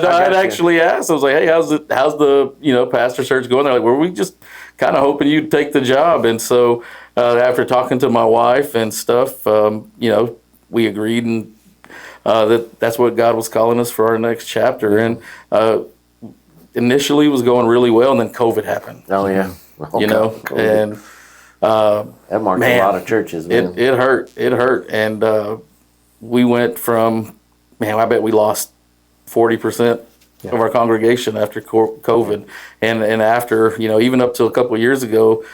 Speaker 3: I'd actually asked. I was like, hey, how's the pastor search going? They're like, well, we just kind of hoping you'd take the job. And so after talking to my wife and stuff, we agreed, and that's what God was calling us for our next chapter. And initially it was going really well, and then COVID happened.
Speaker 1: Oh yeah,
Speaker 3: COVID. And
Speaker 1: that marked a lot of churches. Man.
Speaker 3: It hurt, and we went from, I bet we lost 40% of our congregation after COVID, and after even up to a couple of years ago,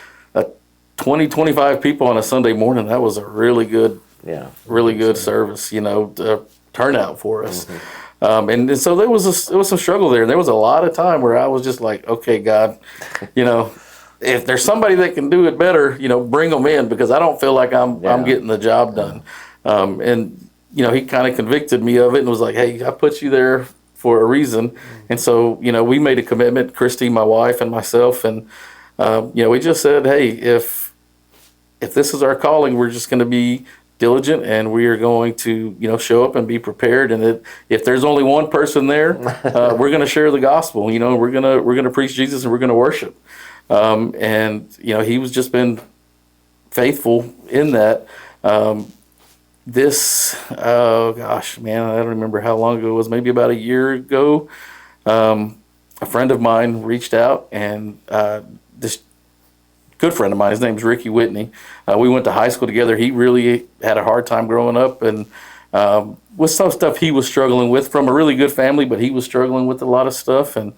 Speaker 3: 20-25 people on a Sunday morning. That was a really good service, turnout for us. And so there was some struggle there. There was a lot of time where I was just like, okay, God, if there's somebody that can do it better, bring them in, because I don't feel like I'm getting the job done. And he kind of convicted me of it and was like, hey, I put you there for a reason. And so, we made a commitment, Christy, my wife, and myself, and we just said, hey, if this is our calling, we're just going to be diligent, and we are going to show up and be prepared. And if there's only one person there, we're going to share the gospel. We're going to preach Jesus, and we're going to worship. And he was just been faithful in that. Oh gosh, man, I don't remember how long ago it was. Maybe about a year ago. A friend of mine reached out, and this good friend of mine, his name's Ricky Whitney. We went to high school together. He really had a hard time growing up, and with some stuff he was struggling with from a really good family, but he was struggling with a lot of stuff. And,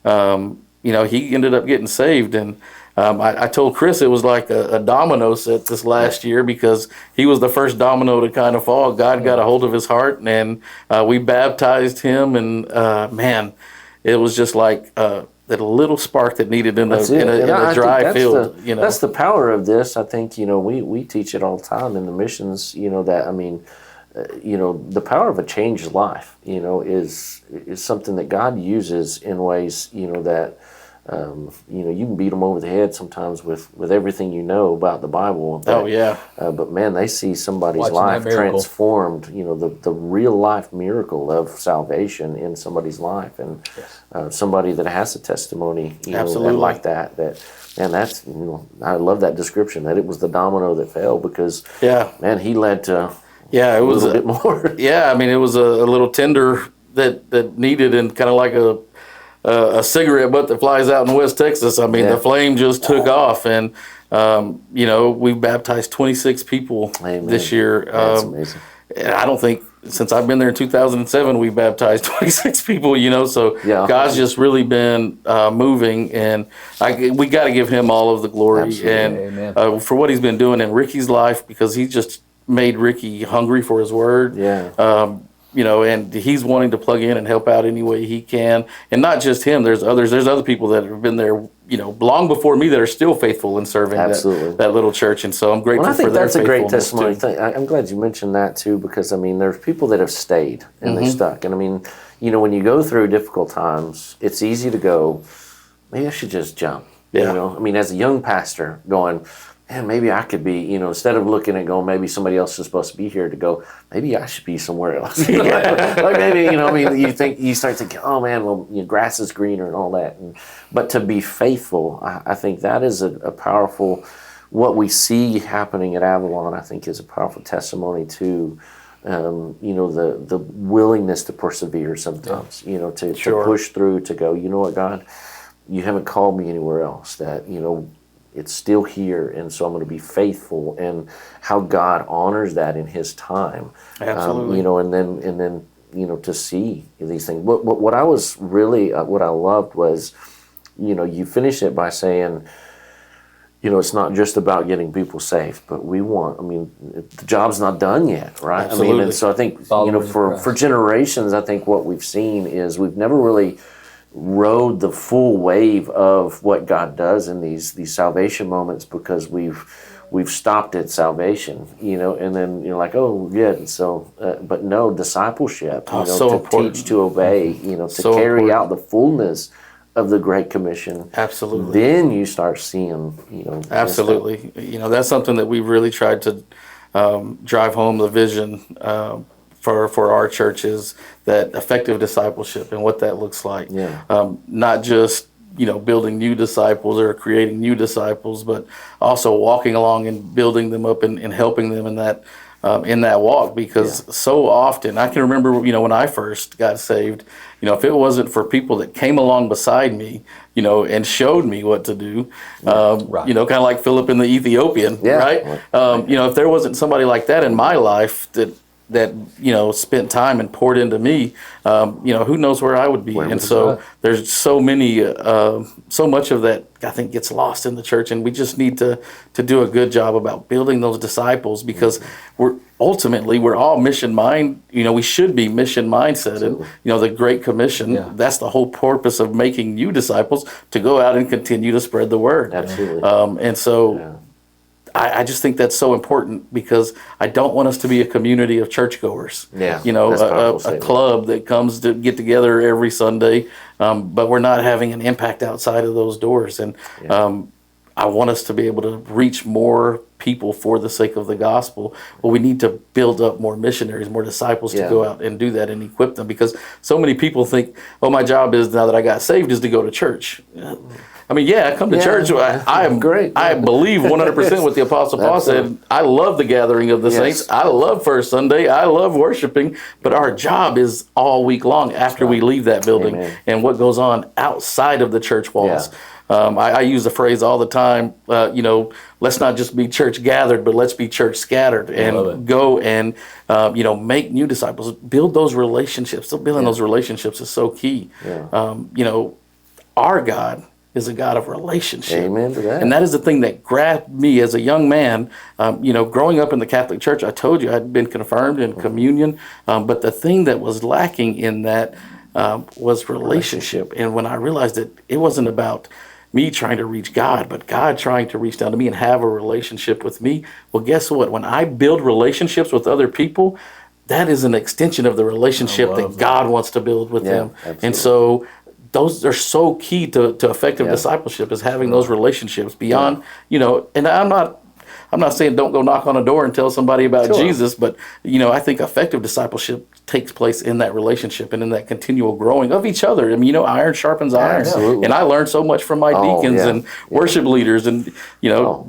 Speaker 3: he ended up getting saved. And I told Chris it was like a domino set this last year, because he was the first domino to kind of fall. God got a hold of his heart, and we baptized him. And, man, it was just like that little spark that needed in a dry field.
Speaker 1: That's the power of this. I think we teach it all the time in the missions. The power of a changed life. Is something that God uses in ways that. You can beat them over the head sometimes with everything about the Bible. But, but man, they see somebody's life transformed. The real life miracle of salvation in somebody's life, and somebody that has a testimony.
Speaker 3: Absolutely.
Speaker 1: Like that. Man, that's I love that description. That it was the domino that fell, because man, he led to
Speaker 3: it was
Speaker 1: a bit more.
Speaker 3: It was a little tinder that needed, and kind of like a cigarette butt that flies out in West Texas. The flame just took off, and we baptized 26 people this year.
Speaker 1: That's amazing.
Speaker 3: And I don't think since I've been there in 2007 we baptized 26 people. So God's just really been moving, and we got to give Him all of the glory.
Speaker 1: Absolutely.
Speaker 3: And for what He's been doing in Ricky's life, because He just made Ricky hungry for His word. And he's wanting to plug in and help out any way he can. And not just him, there's other people that have been there, long before me, that are still faithful in serving that little church. And so I'm grateful for their faithfulness. I think that's a great testimony.
Speaker 1: I'm glad you mentioned that too, because there's people that have stayed and they stuck. And when you go through difficult times, it's easy to go, maybe I should just jump. As a young pastor going, man, maybe I could be, instead of looking and going, maybe somebody else is supposed to be here, to go, maybe I should be somewhere else. Like maybe, you start thinking, oh man, well, grass is greener and all that. But to be faithful, I think that is a powerful, what we see happening at Avalon, I think is a powerful testimony to, the willingness to persevere sometimes, to push through, to go, you know what, God, you haven't called me anywhere else, that, it's still here, and so I'm going to be faithful, and how God honors that in His time.
Speaker 3: Absolutely.
Speaker 1: And then to see these things. What I was really what I loved was, you finish it by saying, it's not just about getting people saved, but the job's not done yet, right?
Speaker 3: Absolutely.
Speaker 1: And so I think for generations, I think what we've seen is we've never really rode the full wave of what God does in these salvation moments, because we've stopped at salvation, and then you're like, oh, we're good. So, but no, discipleship,
Speaker 3: so
Speaker 1: to
Speaker 3: important.
Speaker 1: teach, to obey, to carry out the fullness of the Great Commission,
Speaker 3: Absolutely.
Speaker 1: then you start seeing,
Speaker 3: Absolutely. That's something that we really tried to drive home the vision for our churches, that effective discipleship and what that looks like.
Speaker 1: Yeah.
Speaker 3: Not just building new disciples or creating new disciples, but also walking along and building them up and helping them in that walk. Because so often, I can remember when I first got saved, if it wasn't for people that came along beside me, and showed me what to do,
Speaker 2: Right.
Speaker 3: kind of like Philip and the Ethiopian, right? If there wasn't somebody like that in my life that spent time and poured into me, who knows where I would be. And so there's so much of that I think gets lost in the church, and we just need to do a good job about building those disciples, because we're all mission mind. We should be mission mindset, and the Great Commission. That's the whole purpose of making new disciples, to go out and continue to spread the word.
Speaker 1: Absolutely.
Speaker 3: And so. I just think that's so important, because I don't want us to be a community of churchgoers.
Speaker 1: Yeah,
Speaker 3: a club that comes to get together every Sunday, but we're not having an impact outside of those doors. And I want us to be able to reach more people for the sake of the gospel. But we need to build up more missionaries, more disciples to go out and do that and equip them, because so many people think, oh, my job is, now that I got saved, is to go to church. I mean, I come to church. I am
Speaker 1: great.
Speaker 3: I believe 100% what the Apostle Paul said. I love the gathering of the saints. I love First Sunday. I love worshiping. But our job is all week long after we leave that building.
Speaker 1: Amen.
Speaker 3: And what goes on outside of the church walls. I use the phrase all the time, let's not just be church gathered, but let's be church scattered, and go and, make new disciples, build those relationships. So building those relationships is so key. Our God is a God of relationship.
Speaker 1: Amen to that.
Speaker 3: And that is the thing that grabbed me as a young man. Growing up in the Catholic Church, I told you I'd been confirmed in communion, but the thing that was lacking in that was relationship. And when I realized that it wasn't about me trying to reach God, but God trying to reach down to me and have a relationship with me, well, guess what? When I build relationships with other people, that is an extension of the relationship that God wants to build with them.
Speaker 1: Absolutely.
Speaker 3: And so those are so key to effective discipleship, is having those relationships beyond, and I'm not saying don't go knock on a door and tell somebody about Jesus, but I think effective discipleship takes place in that relationship and in that continual growing of each other. I mean, iron sharpens iron.
Speaker 1: Absolutely.
Speaker 3: And I learned so much from my deacons and worship leaders, and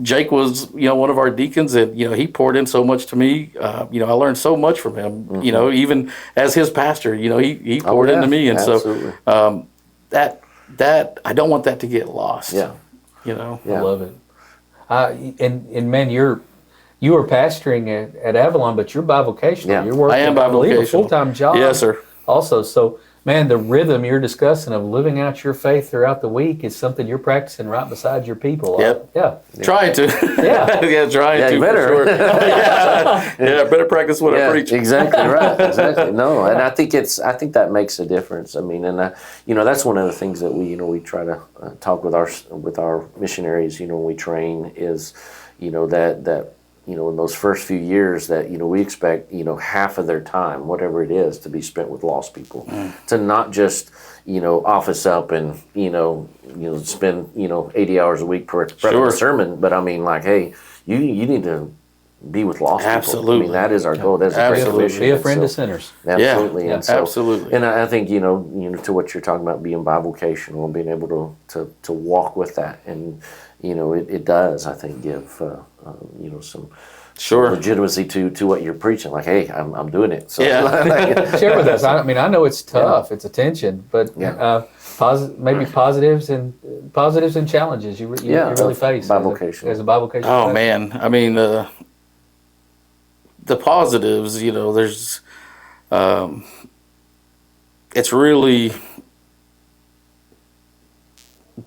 Speaker 3: Jake was one of our deacons, and he poured in so much to me. I learned so much from him. Even as his pastor, he poured into me, and
Speaker 1: absolutely.
Speaker 3: so that I don't want that to get lost.
Speaker 1: Yeah.
Speaker 2: I love it. And man, you are pastoring at Avalon, but you're bivocational.
Speaker 1: Yeah.
Speaker 2: You're working,
Speaker 3: I am
Speaker 2: I believe, a
Speaker 3: bivocational.
Speaker 2: full-time job.
Speaker 3: Yes, sir.
Speaker 2: Also, so man, the rhythm you're discussing of living out your faith throughout the week is something you're practicing right beside your people.
Speaker 3: Yep.
Speaker 2: Yeah.
Speaker 3: Trying to. Trying to.
Speaker 1: You better.
Speaker 3: For sure. Better practice what I preach.
Speaker 1: Exactly right. Exactly. No, and I think that makes a difference. I mean, and that's one of the things that we try to talk with our missionaries. When we train is, that in those first few years that we expect half of their time, whatever it is, to be spent with lost people, to not just office up and spend 80 hours a week prepping a sermon, but I mean, like, hey, you need to be with lost people. I mean, that is our goal. That's a great commission.
Speaker 2: Be a friend to sinners.
Speaker 1: Absolutely.
Speaker 3: Yeah,
Speaker 1: and so,
Speaker 3: absolutely.
Speaker 1: And I think to what you're talking about, being bivocational and being able to walk with that, and it does, I think, give some legitimacy to what you're preaching. Like, hey, I'm doing it. So
Speaker 2: share with us. I mean, I know it's tough. It's a tension, but maybe positives and challenges you really face
Speaker 1: bivocational.
Speaker 2: as a bivocational.
Speaker 3: Oh man, I mean the positives. There's it's really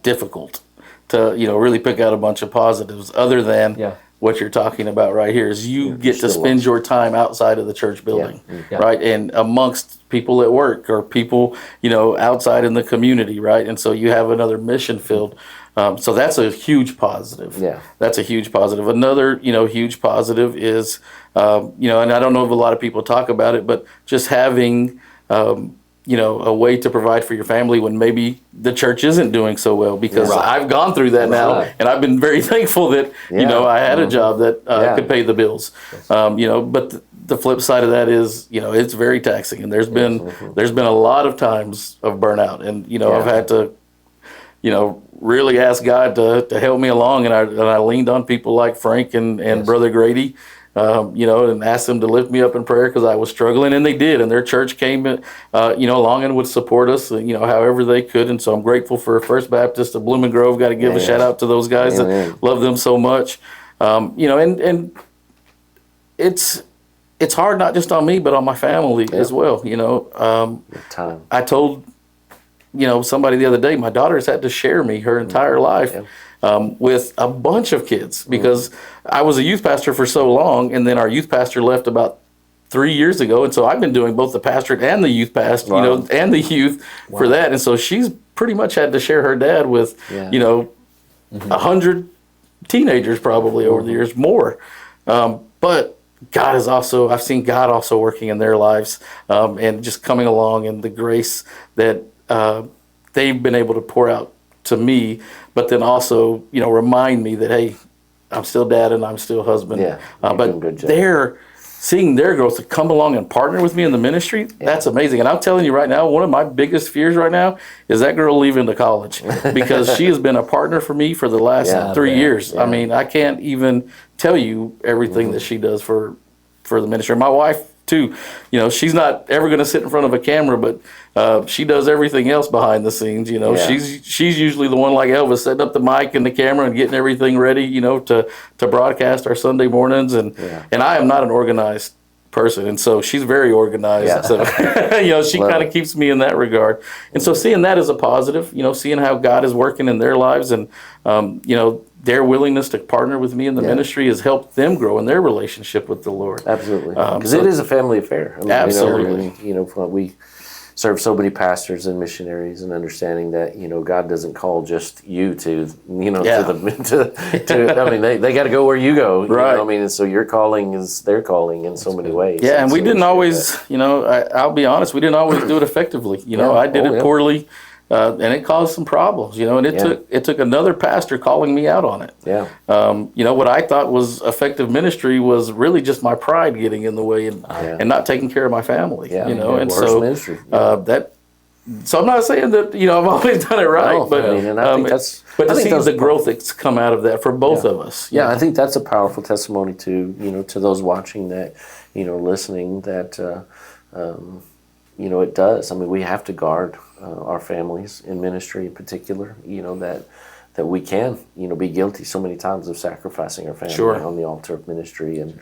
Speaker 3: difficult to really pick out a bunch of positives other than what you're talking about right here is you get to spend your time outside of the church building, right? And amongst people at work or people, outside in the community, right? And so you have another mission field. So that's a huge positive.
Speaker 1: Yeah.
Speaker 3: That's a huge positive. Another, huge positive is, and I don't know if a lot of people talk about it, but just having a way to provide for your family when maybe the church isn't doing so well, because I've gone through that now, and I've been very thankful that, I had a job that could pay the bills. But the flip side of that is, it's very taxing, and there's been a lot of times of burnout, and, I've had to, really ask God to help me along, and I leaned on people like Frank and Brother Grady, and asked them to lift me up in prayer because I was struggling, and they did, and their church came, along and would support us, however they could, and so I'm grateful for First Baptist of Blooming Grove. Got to give a shout out to those guys that love them so much, and it's hard not just on me but on my family as well. I told somebody the other day, my daughter's had to share me her entire life. With a bunch of kids, because I was a youth pastor for so long, and then our youth pastor left about 3 years ago, and so I've been doing both the pastorate and the youth pastor, and the youth for that, and so she's pretty much had to share her dad with 100 teenagers probably over the years, more. But God is also, I've seen God also working in their lives, and just coming along, and the grace that they've been able to pour out to me, but then also, remind me that, hey, I'm still dad and I'm still husband. But they're seeing their growth to come along and partner with me in the ministry. That's amazing. And I'm telling you right now, one of my biggest fears right now is that girl leaving to college, because she has been a partner for me for the last 3 years. I mean, I can't even tell you everything that she does for the ministry. My wife too, she's not ever going to sit in front of a camera, but she does everything else behind the scenes. She's usually the one, like Elvis, setting up the mic and the camera and getting everything ready, to broadcast our Sunday mornings. And I am not an organized person, and so she's very organized. So she kind of keeps me in that regard. And so seeing that as a positive, seeing how God is working in their lives, and their willingness to partner with me in the ministry has helped them grow in their relationship with the Lord.
Speaker 1: Absolutely, because it is a family affair. I mean,
Speaker 3: absolutely.
Speaker 1: We serve so many pastors and missionaries, and understanding that God doesn't call just you to I mean, they got to go where you go,
Speaker 3: right?
Speaker 1: I mean, and so your calling is their calling in so many ways.
Speaker 3: Yeah, and we didn't always, I'll be honest, we didn't always do it effectively. I did it poorly. And it caused some problems, and it took another pastor calling me out on it. What I thought was effective ministry was really just my pride getting in the way, and not taking care of my family. And so ministry. So I'm not saying that I've always done it right, but I think to see the growth that's come out of that for both of us.
Speaker 1: I think that's a powerful testimony to to those watching, that listening, that it does. I mean, we have to guard our families in ministry in particular, that we can, be guilty so many times of sacrificing our family on the altar of ministry. And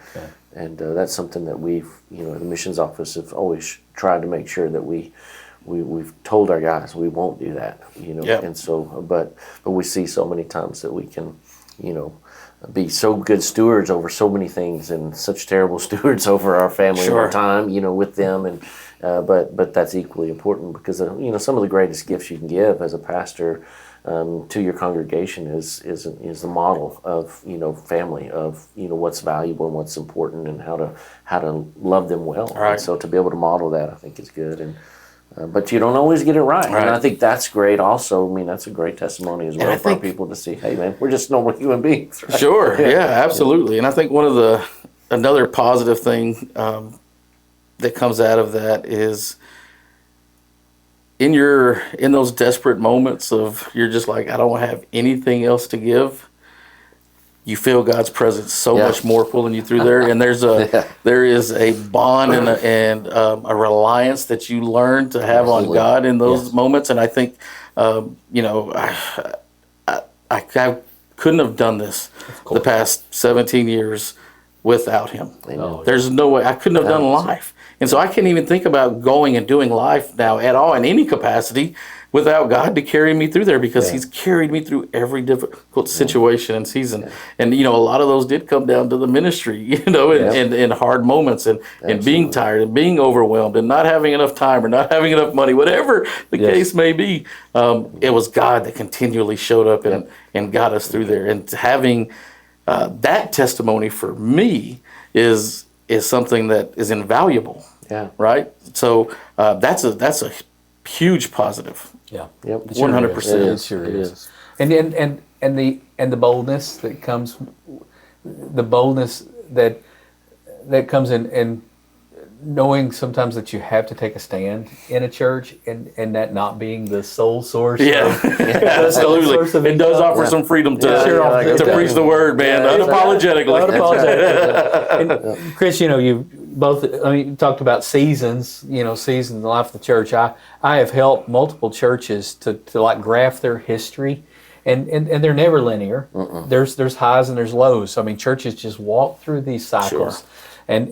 Speaker 1: that's something that we've, the missions office have always tried to make sure that we've told our guys we won't do that, And so, but we see so many times that we can, be so good stewards over so many things, and such terrible stewards over our family and our time, with them. And but that's equally important, because some of the greatest gifts you can give as a pastor to your congregation is the model of family, of what's valuable and what's important, and how to love them well.
Speaker 3: Right.
Speaker 1: And so to be able to model that, I think, is good. And but you don't always get it right. And I think that's great also. I mean, that's a great testimony as well for people to see, hey man, we're just normal human beings, right?
Speaker 3: Sure. Absolutely. And I think another positive thing that comes out of that is, in those desperate moments of, you're just like, I don't have anything else to give, you feel God's presence so much more pulling you through there, and there is a bond and a reliance that you learn to have on God in those moments. And I think I couldn't have done this the past 17 years without Him. There's no way I couldn't have done life. And so I can't even think about going and doing life now at all in any capacity without God to carry me through there, because He's carried me through every difficult situation and season. And, a lot of those did come down to the ministry, and hard moments, and being tired and being overwhelmed and not having enough time or not having enough money, whatever the case may be. It was God that continually showed up and got us through there. And having that testimony for me is something that is invaluable. Right. So that's a huge positive.
Speaker 2: Yeah.
Speaker 1: Yep.
Speaker 3: 100%.
Speaker 2: It sure is. And the boldness that comes, the boldness that comes in knowing sometimes that you have to take a stand in a church, and that not being the sole source.
Speaker 3: Absolutely. It does offer some freedom to preach the word, man, unapologetically.
Speaker 2: And Chris, you both, you talked about seasons, seasons in the life of the church. I have helped multiple churches to like graph their history, and they're never linear. There's highs and there's lows. I mean, churches just walk through these cycles, and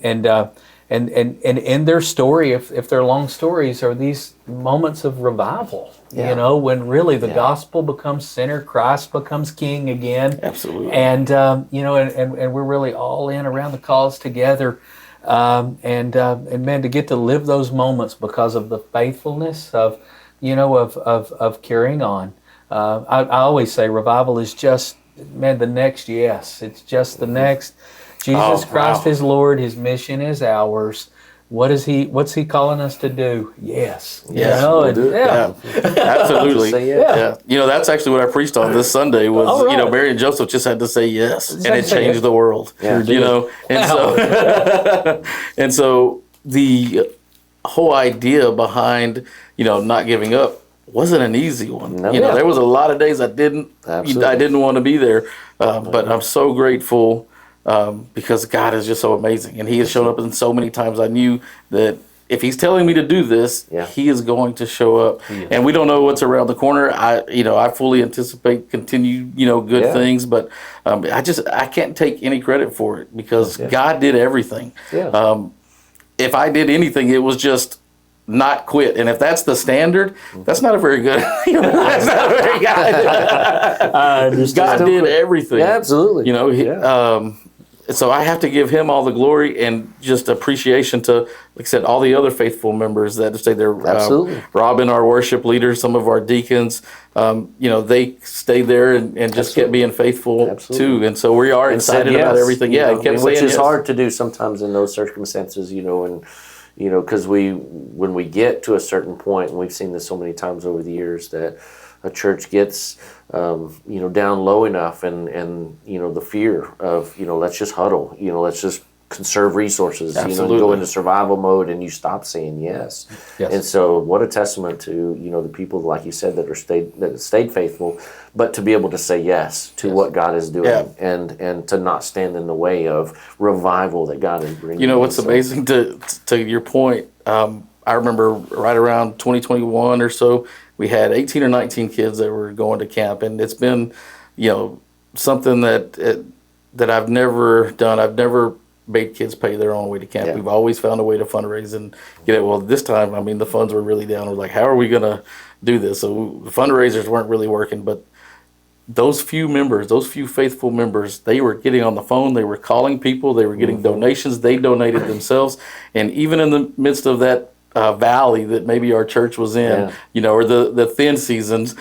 Speaker 2: in their story, if they're long stories, are these moments of revival. When really the gospel becomes center, Christ becomes king again.
Speaker 3: Absolutely.
Speaker 2: And and we're really all in around the cause together. And man, to get to live those moments because of the faithfulness of carrying on. I always say revival is just, man, the next yes. It's just the next. Jesus Christ is Lord. His mission is ours. What's he calling us to do? Yes.
Speaker 3: Absolutely. That's actually what I preached on this Sunday was, Mary and Joseph just had to say yes, and it changed the world. And so, and so the whole idea behind, not giving up wasn't an easy one. No. There was a lot of days I didn't want to be there, but I'm so grateful. Because God is just so amazing, and He has shown up in so many times. I knew that if He's telling me to do this, He is going to show up. And we don't know what's around the corner. I fully anticipate continued, good things, but I can't take any credit for it because God did everything. If I did anything, it was just not quit. And if that's the standard, that's not a very good. That's not a very good. God did everything.
Speaker 1: Yeah, absolutely.
Speaker 3: So I have to give Him all the glory and just appreciation to, like I said, all the other faithful members that stay there.
Speaker 1: Absolutely.
Speaker 3: Robin, our worship leader, some of our deacons, they stayed there and just kept being faithful too. And so we are excited about everything. And kept
Speaker 1: which
Speaker 3: saying
Speaker 1: is hard to do sometimes in those circumstances, and because when we get to a certain point, and we've seen this so many times over the years, that a church gets down low enough, and the fear of let's just huddle, let's just conserve resources, and go into survival mode, and you stop saying yes. And so what a testament to the people, like you said, that stayed faithful, but to be able to say yes to what God is doing, and to not stand in the way of revival that God is bringing.
Speaker 3: What's amazing to your point, I remember right around 2021 or so, we had 18 or 19 kids that were going to camp, and it's been, something that I've never done. I've never made kids pay their own way to camp. We've always found a way to fundraise and get it. Well, this time, the funds were really down. We're like, how are we going to do this? So the fundraisers weren't really working, but those few faithful members, they were getting on the phone, they were calling people, they were getting donations, they donated themselves, and even in the midst of that valley that maybe our church was in, or the thin seasons,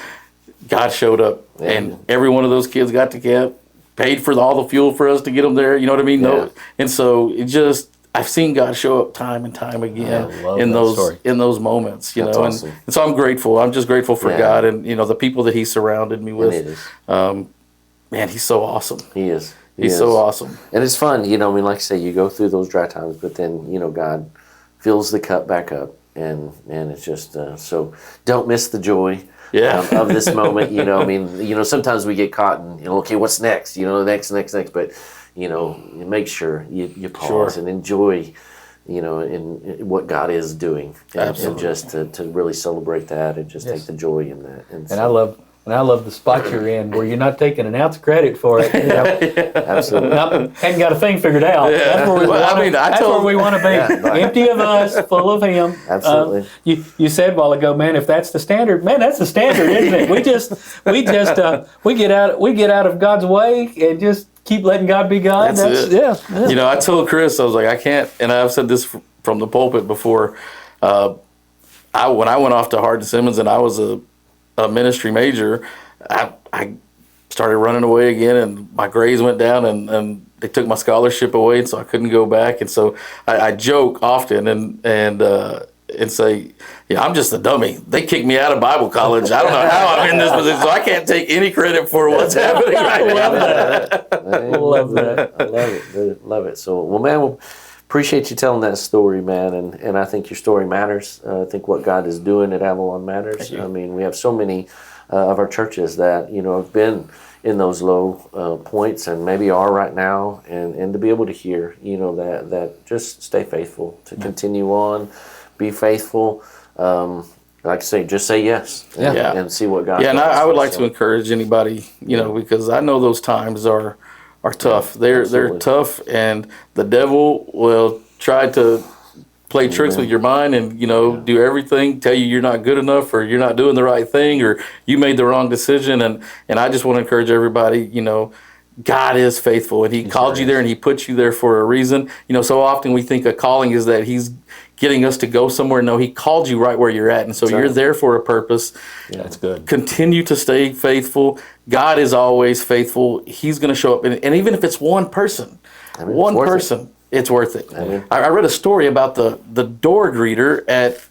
Speaker 3: God showed up, and every one of those kids got to camp, paid for all the fuel for us to get them there. You know what I mean? No, and so I've seen God show up time and time again in those moments. Awesome. And so I'm grateful. I'm just grateful for God and the people that He surrounded me with. Man, He's so awesome.
Speaker 1: He is.
Speaker 3: He's so awesome.
Speaker 1: And it's fun. Like I say, you go through those dry times, but then God fills the cup back up, and it's just so don't miss the joy of this moment. Sometimes we get caught in okay, what's next? Next, but make sure you pause and enjoy in what God is doing, and just to really celebrate that, and just take the joy in that. And
Speaker 2: I love the spot you're in where you're not taking an ounce of credit for it.
Speaker 1: Absolutely.
Speaker 2: Hadn't got a thing figured out. That's where we want to be. Empty of us, full of Him.
Speaker 1: Absolutely.
Speaker 2: You said a while ago, man, if that's the standard, man, that's the standard, isn't it? We get out of God's way and just keep letting God be God.
Speaker 3: That's it. Yeah. I told Chris, I was like, I can't, and I've said this from the pulpit before. When I went off to Hardin Simmons and I was a ministry major, I started running away again, and my grades went down, and they took my scholarship away, and so I couldn't go back. And so I joke often, and and say, yeah, I'm just a dummy. They kicked me out of Bible college. I don't know how I'm in this position, so I can't take any credit for what's happening right now.
Speaker 1: Love that. I love it. Dude. Love it. So, well, man, we appreciate you telling that story, man. And I think your story matters. I think what God is doing at Avalon matters. I mean, we have so many of our churches that, have been in those low points and maybe are right now. And to be able to hear, that just stay faithful, to continue on, be faithful. Like I say, just say yes and see what God does.
Speaker 3: Yeah, and I would like to encourage anybody, because I know those times are tough. They're tough, and the devil will try to play tricks with your mind and, do everything, tell you're not good enough or you're not doing the right thing or you made the wrong decision. And I just want to encourage everybody, God is faithful, and He called you there and He put you there for a reason. So often we think a calling is that He's getting us to go somewhere. No, He called you right where you're at. And so you're there for a purpose.
Speaker 2: Yeah, that's good.
Speaker 3: Continue to stay faithful. God is always faithful. He's going to show up. And even if it's one person, it's worth it. I read a story about the door greeter at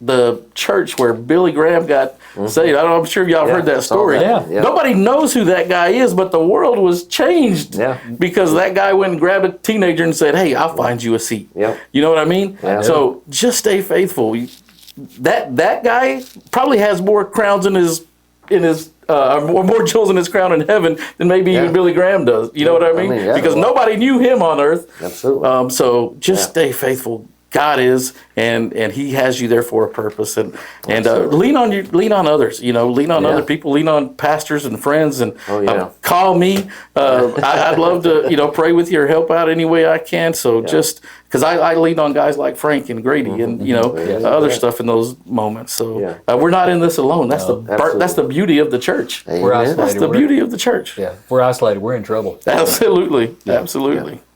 Speaker 3: the church where Billy Graham got saved. I'm sure y'all heard that story. Nobody knows who that guy is, but the world was changed because that guy went and grabbed a teenager and said, "Hey, I'll find you a seat." You know what I mean? So just stay faithful. That guy probably has more crowns in his more jewels in his crown in heaven than maybe even Billy Graham does. You know what I mean? Because nobody knew him on earth.
Speaker 1: Absolutely.
Speaker 3: So just stay faithful. God is, and He has you there for a purpose, and lean on others. Lean on other people, lean on pastors and friends, and call me. I'd love to pray with you or help out any way I can. So just because I lean on guys like Frank and Grady and other stuff in those moments. So we're not in this alone. That's that's the beauty of the church.
Speaker 2: We're isolated.
Speaker 3: That's the beauty of the church.
Speaker 2: Yeah, if we're isolated, we're in trouble.
Speaker 3: Absolutely.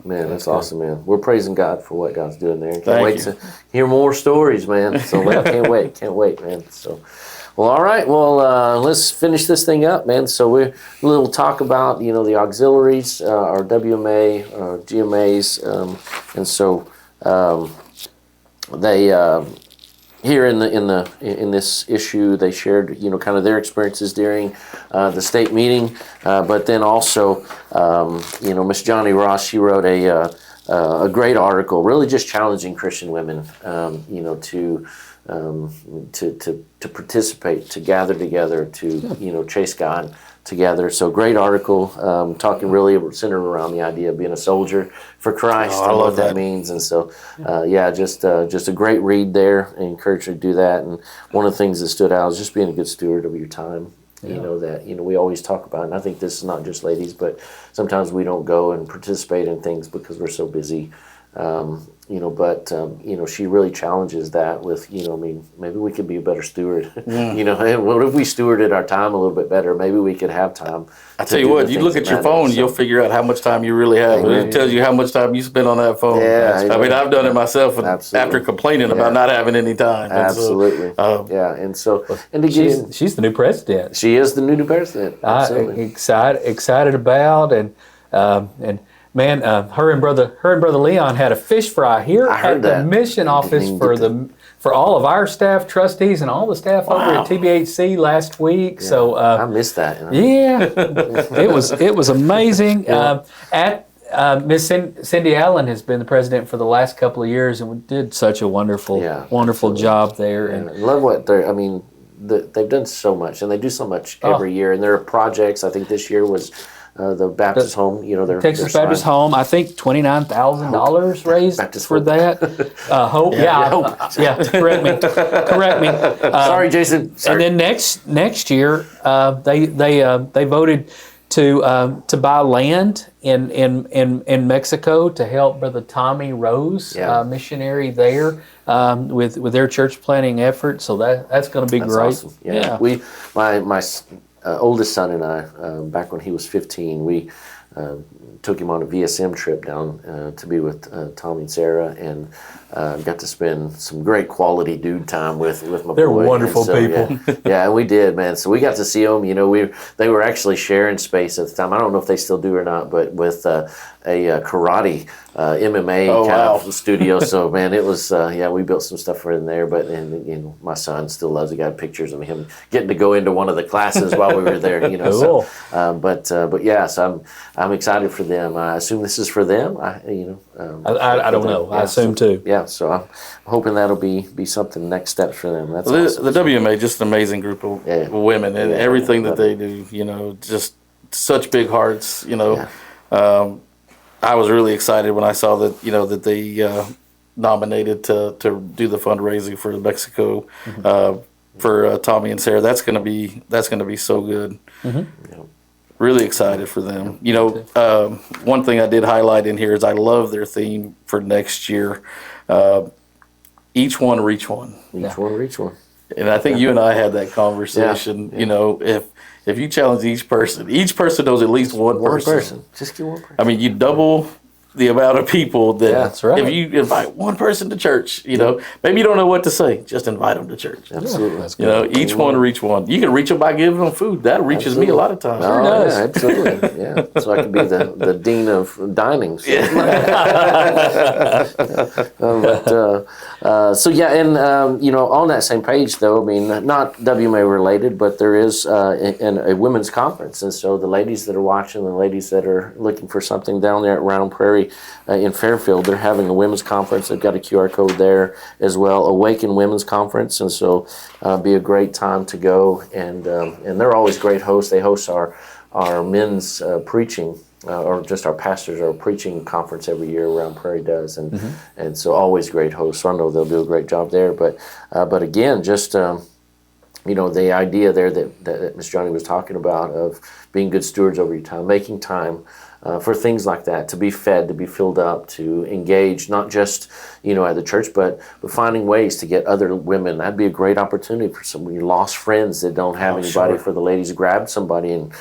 Speaker 1: Man, that's awesome, man. We're praising God for what God's doing there. Can't wait to hear more stories, man. So can't wait, man. So, well, all right. Well, let's finish this thing up, man. So we'll talk about the auxiliaries, our WMA, our GMAs, and so they. Here in this issue, they shared kind of their experiences during the state meeting, but then also Miss Johnny Ross, she wrote a great article, really just challenging Christian women, to participate, to gather together, to chase God together. So great article, talking really centered around the idea of being a soldier for Christ and what that means. And so, just a great read there. I encourage you to do that. And one of the things that stood out is just being a good steward of your time. We always talk about, and I think this is not just ladies, but sometimes we don't go and participate in things because we're so busy. She really challenges that with, maybe we could be a better steward. And what if we stewarded our time a little bit better? Maybe we could have time.
Speaker 3: I tell you what, you look at your phone, you'll figure out how much time you really have. It tells you how much time you spend on that phone. I've done it myself after complaining about not having any time.
Speaker 1: Absolutely.
Speaker 2: She's the new president.
Speaker 1: She is the new president. Absolutely.
Speaker 2: Excited about and. Man, her and brother Leon had a fish fry here at the mission office for all of our staff, trustees, and all the staff over at TBHC last week.
Speaker 1: Yeah,
Speaker 2: so
Speaker 1: I missed that.
Speaker 2: Yeah, it was amazing. Miss Cindy Allen has been the president for the last couple of years, and we did such a wonderful job there.
Speaker 1: And I love what they've done so much, and they do so much every year. And there are projects. I think this year was. The Baptist home, their
Speaker 2: Texas Baptist home. I think $29,000 raised
Speaker 1: Baptist
Speaker 2: for that. Hope, correct me.
Speaker 1: Sorry, Jason. Sorry.
Speaker 2: And then next year, they voted to buy land in Mexico to help Brother Tommy Rose, missionary there, with their church planting effort. So that's going to be great.
Speaker 1: Awesome. Yeah. My oldest son and I, back when he was 15, we took him on a VSM trip down to be with Tommy and Sarah, and got to spend some great quality dude time with my
Speaker 2: They're
Speaker 1: boy.
Speaker 2: wonderful people.
Speaker 1: Yeah, and we did, man. So we got to see them. They were actually sharing space at the time. I don't know if they still do or not, but with a karate MMA of studio. So man, it was we built some stuff for in there. But my son still loves it. Got pictures of him getting to go into one of the classes while we were there.
Speaker 2: Cool.
Speaker 1: But yeah, so I'm excited for them. I assume this is for them.
Speaker 2: I don't know. I assume too.
Speaker 1: Yeah, so I'm hoping that'll be something next steps for them. That's awesome.
Speaker 3: The WMA, just an amazing group of women, and everything that they do. Just such big hearts. I was really excited when I saw that that they nominated to do the fundraising for Mexico for Tommy and Sarah. That's gonna be so good.
Speaker 2: Mm-hmm.
Speaker 3: Really excited for them. One thing I did highlight in here is I love their theme for next year. Each one reach one.
Speaker 1: Each one reach one.
Speaker 3: And I think you and I had that conversation. If you challenge each person knows at least one person.
Speaker 1: Just get one person.
Speaker 3: I mean, you double the amount of people that.
Speaker 2: Yeah, that's right.
Speaker 3: If you invite one person to church, maybe you don't know what to say, just invite them to church.
Speaker 1: Absolutely. That's good.
Speaker 3: Each one reach one. You can reach them by giving them food. That reaches me a lot of times.
Speaker 1: Oh, yeah, absolutely. Yeah. So I could be the dean of dining. So. On that same page, though, I mean, not WMA related, but there is a women's conference, and so the ladies that are watching, the ladies that are looking for something down there at Round Prairie in Fairfield, they're having a women's conference. They've got a QR code there as well, Awaken Women's Conference, and so be a great time to go. And they're always great hosts. They host our men's preaching. Or just our pastors, our preaching conference every year around Prairie does, and so always great hosts. So I know they'll do a great job there. But again, just the idea there that Miss Johnny was talking about of being good stewards over your time, making time for things like that, to be fed, to be filled up, to engage, not just at the church, but finding ways to get other women. That'd be a great opportunity for some of your lost friends that don't have anybody. For the ladies, grab somebody and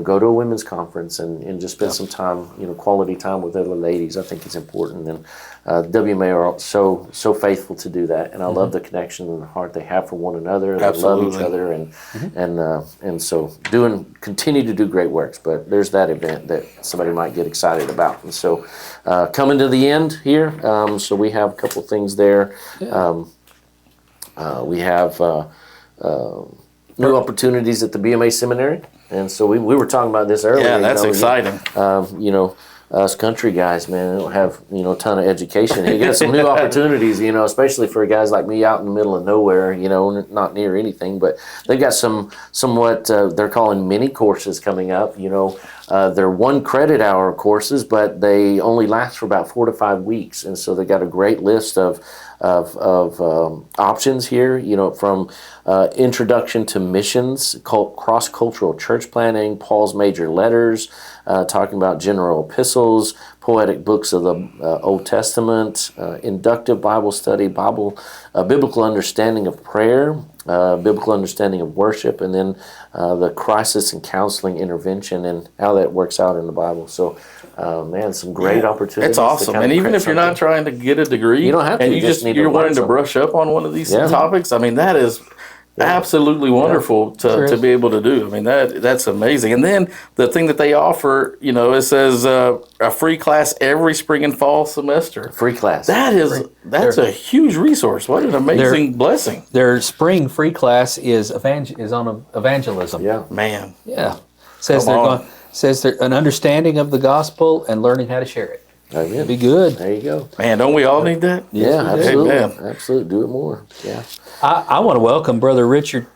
Speaker 1: go to a women's conference and just spend some time, quality time with other ladies. I think it's important, and WMA are so faithful to do that, and I love the connection and the heart they have for one another. They love each other, and so continue to do great works. But there's that event that somebody might get excited about, and so coming to the end here. So we have a couple things there. We have new opportunities at the BMA Seminary. And so we were talking about this earlier.
Speaker 3: Yeah, that's exciting.
Speaker 1: Us country guys, man, don't have a ton of education. You got some new opportunities, especially for guys like me out in the middle of nowhere, not near anything. But they've got somewhat they're calling mini courses coming up. They're 1 credit hour courses, but they only last for about 4 to 5 weeks. And so they got a great list of options here, from introduction to missions, cross-cultural church planning, Paul's major letters, talking about general epistles, poetic books of the Old Testament, inductive Bible study, biblical understanding of prayer, biblical understanding of worship, and then the crisis and counseling intervention and how that works out in the Bible. So, some great opportunities.
Speaker 3: It's awesome. And even if you're not trying to get a degree,
Speaker 1: you don't have to.
Speaker 3: And you're wanting to brush up on one of these topics, I mean, that is absolutely wonderful to be able to do. I mean, that's amazing. And then the thing that they offer, it says a free class every spring and fall semester.
Speaker 1: Free class.
Speaker 3: That's a huge resource. What an amazing blessing.
Speaker 2: Their spring free class is on evangelism.
Speaker 1: Yeah,
Speaker 3: man.
Speaker 2: Yeah, says they're an understanding of the gospel and learning how to share it.
Speaker 1: Amen.
Speaker 2: Be good.
Speaker 1: There you go.
Speaker 3: Man, don't we all need that?
Speaker 1: Yeah, absolutely.
Speaker 3: Amen.
Speaker 1: Absolutely. Do it more. Yeah.
Speaker 2: I want to welcome Brother Richard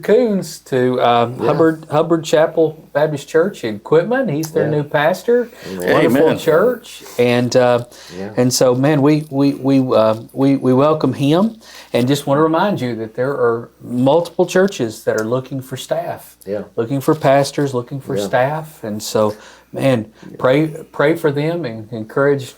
Speaker 2: Coons to Hubbard Chapel Baptist Church in Quitman. He's their new pastor. Wonderful church, and so man, we welcome him, and just want to remind you that there are multiple churches that are looking for staff, looking for pastors, looking for staff, and so man, pray for them and encourage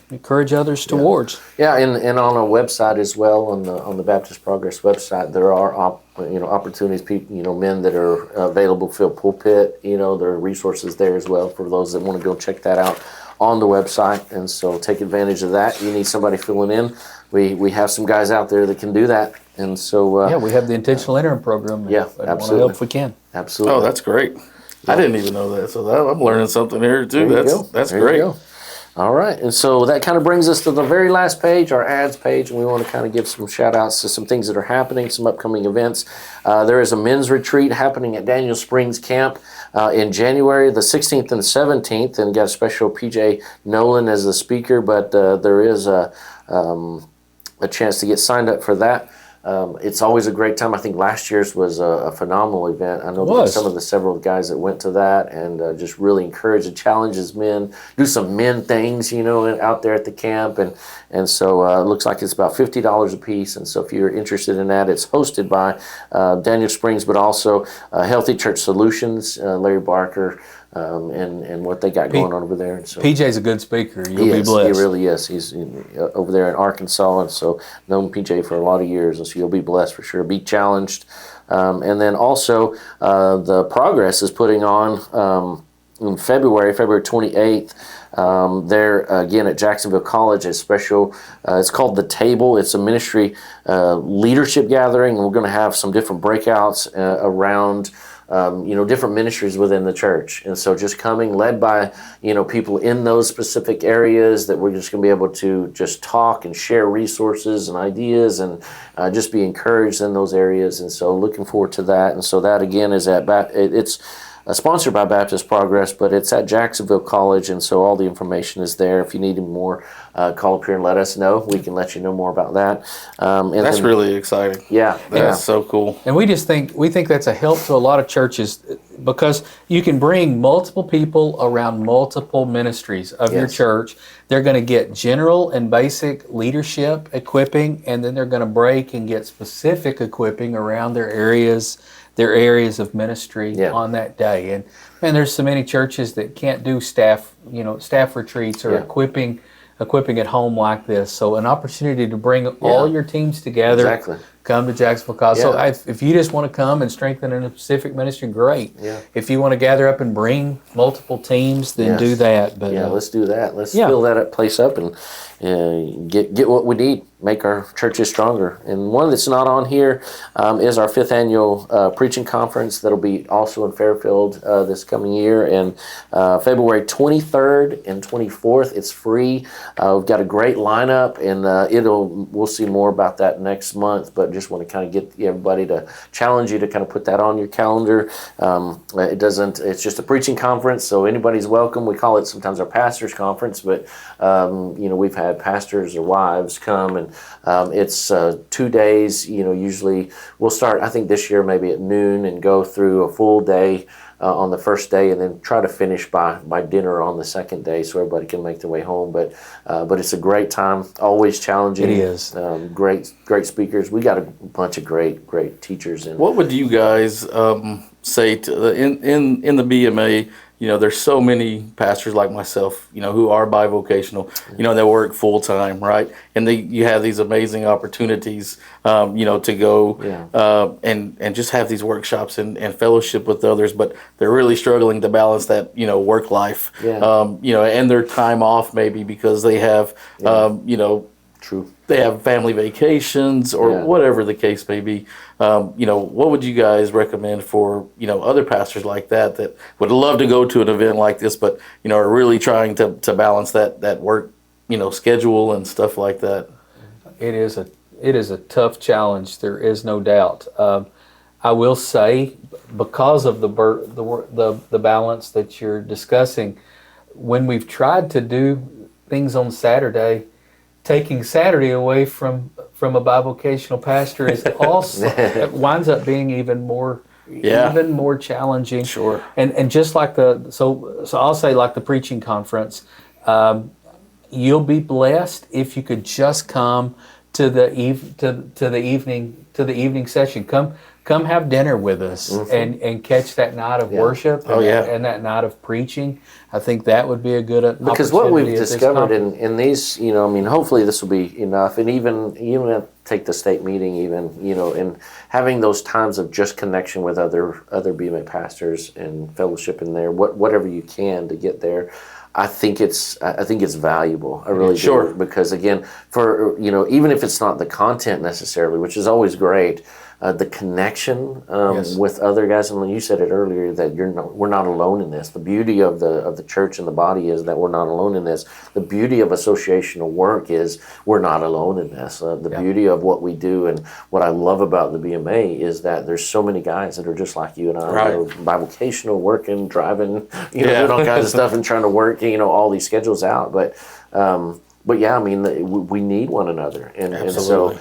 Speaker 2: others towards.
Speaker 1: Yeah, and on our website as well, on the Baptist Progress website, there are opportunities, people, men that are available to fill pulpit. There are resources there as well for those that want to go check that out on the website, and so take advantage of that. You need somebody filling in. We have some guys out there that can do that, and so
Speaker 2: we have the intentional interim program.
Speaker 1: Yeah,
Speaker 2: absolutely.
Speaker 1: absolutely.
Speaker 2: Want to help if we can.
Speaker 1: Absolutely.
Speaker 3: Oh, that's great. I didn't even know that. So I'm learning something here too. That's
Speaker 1: There
Speaker 3: great.
Speaker 1: you go. All right, and so that kind of brings us to the very last page, our ads page, and we want to kind of give some shout outs to some things that are happening, some upcoming events. There is a men's retreat happening at Daniel Springs Camp in January the 16th and 17th, and got a special PJ Nolan as the speaker, but there is a chance to get signed up for that. It's always a great time. I think last year's was a phenomenal event. I know that some of the several guys that went to that, and just really encourage and challenges men, do some men things, out there at the camp. And so it looks like it's about $50 a piece. And so if you're interested in that, it's hosted by Daniel Springs, but also Healthy Church Solutions, Larry Barker, and what they got going on over there. And so
Speaker 2: PJ's a good speaker. You'll be blessed.
Speaker 1: He really is. He's over there in Arkansas, and so known PJ for a lot of years, and so you'll be blessed for sure. Be challenged. And then also the Progress is putting on in February 28th, there again at Jacksonville College, a special, it's called The Table. It's a ministry leadership gathering, and we're going to have some different breakouts around different ministries within the church. And so just coming led by, people in those specific areas that we're just going to be able to just talk and share resources and ideas and just be encouraged in those areas. And so looking forward to that. And so that again is it's sponsored by Baptist Progress, but it's at Jacksonville College, and so all the information is there. If you need more, call up here and let us know. We can let you know more about that.
Speaker 3: That's really exciting.
Speaker 1: Yeah.
Speaker 3: That's so cool.
Speaker 2: And we think that's a help to a lot of churches, because you can bring multiple people around multiple ministries of your church. They're going to get general and basic leadership equipping, and then they're going to break and get specific equipping around their areas of ministry on that day. And man, there's so many churches that can't do staff retreats or equipping at home like this. So an opportunity to bring all your teams together.
Speaker 1: Exactly.
Speaker 2: Come to Jacksonville College.
Speaker 1: Yeah.
Speaker 2: So if you just want to come and strengthen in a specific ministry, great.
Speaker 1: Yeah.
Speaker 2: If you want to gather up and bring multiple teams, then do that. But
Speaker 1: let's do that. Let's fill that place up and get what we need. Make our churches stronger. And one that's not on here is our 5th annual preaching conference that'll be also in Fairfield this coming year. And February 23rd and 24th, it's free. We've got a great lineup, and we'll see more about that next month. But just want to kind of get everybody to challenge you to kind of put that on your calendar. It's just a preaching conference, so anybody's welcome. We call it sometimes our pastors conference, but we've had pastors or wives come, and it's 2 days. Usually we'll start, I think this year maybe at noon, and go through a full day on the first day, and then try to finish by dinner on the second day, so everybody can make their way home. But it's a great time, always challenging.
Speaker 2: It is.
Speaker 1: Great speakers. We got a bunch of great teachers.
Speaker 3: What would you guys say to in the BMA? There's so many pastors like myself, who are bivocational, that work full time, right? And you have these amazing opportunities, to go and just have these workshops and fellowship with others, but they're really struggling to balance that, work life, and their time off maybe because they have,
Speaker 1: True.
Speaker 3: They have family vacations or whatever the case may be. What would you guys recommend for, other pastors like that would love to go to an event like this, but, are really trying to balance that work, schedule and stuff like that?
Speaker 2: It is a tough challenge. There is no doubt. I will say, because of the balance that you're discussing, when we've tried to do things on Saturday, taking Saturday away from a bivocational pastor is also it winds up being even more challenging.
Speaker 3: Sure.
Speaker 2: And just like so I'll say, like the preaching conference, you'll be blessed if you could just come to the evening session. come have dinner with us and catch that night of worship and that night of preaching. I think that would be a good opportunity.
Speaker 1: Because what we've discovered in these, hopefully this will be enough, and even take the state meeting, and having those times of just connection with other BMA pastors and fellowship in there, whatever you can to get there. I think it's valuable. I really do, because again, for even if it's not the content necessarily, which is always great, the connection with other guys. And you said it earlier that we're not alone in this. The beauty of the church and the body is that we're not alone in this. The beauty of associational work is we're not alone in this. The beauty of what we do and what I love about the BMA is that there's so many guys that are just like you and I, bivocational, working, driving, doing all kinds of stuff and trying to work, all these schedules out. But yeah, we need one another, and so.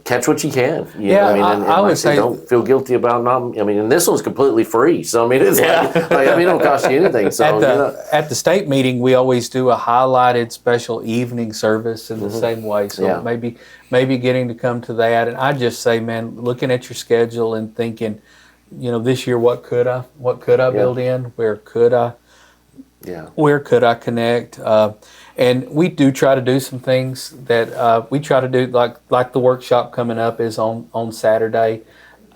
Speaker 1: Catch what you can. I would say don't feel guilty about not. And this one's completely free, so it's it don't cost you anything. So
Speaker 2: at the state meeting, we always do a highlighted special evening service in the same way. So maybe getting to come to that, and I just say, man, looking at your schedule and thinking, this year, what could I build in? Where could I connect? And we do try to do some things that we try to do, like the workshop coming up is on Saturday,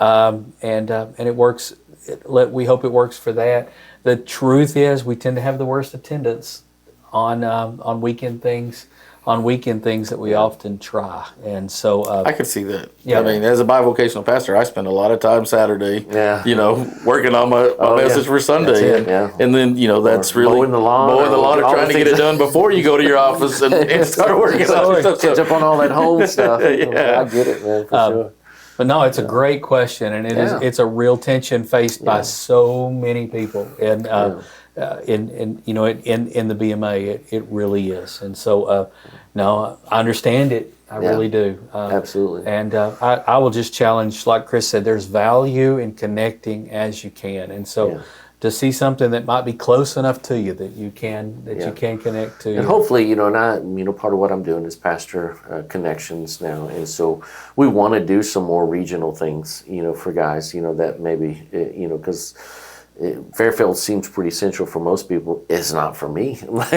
Speaker 2: and it works. We hope it works for that. The truth is, we tend to have the worst attendance on weekend things. That we often try, and so
Speaker 3: I could see that. Yeah, as a bivocational pastor, I spend a lot of time Saturday, working on my message for Sunday, and then that's really mowing the lawn, or trying to get it done before you go to your office and start working on stuff.
Speaker 1: Catch up on all that home stuff. I get it, man, for sure.
Speaker 2: But no, it's a great question, and it's a real tension faced by so many people, and. In the BMA, it really is, and so no, I understand it. I really do.
Speaker 1: Absolutely.
Speaker 2: And I will just challenge, like Chris said, there's value in connecting as you can, and so to see something that might be close enough to you that you can connect to.
Speaker 1: And hopefully, and part of what I'm doing is pastor connections now, and so we want to do some more regional things, for guys, that maybe, because. Fairfield seems pretty central for most people. It's not for me. It's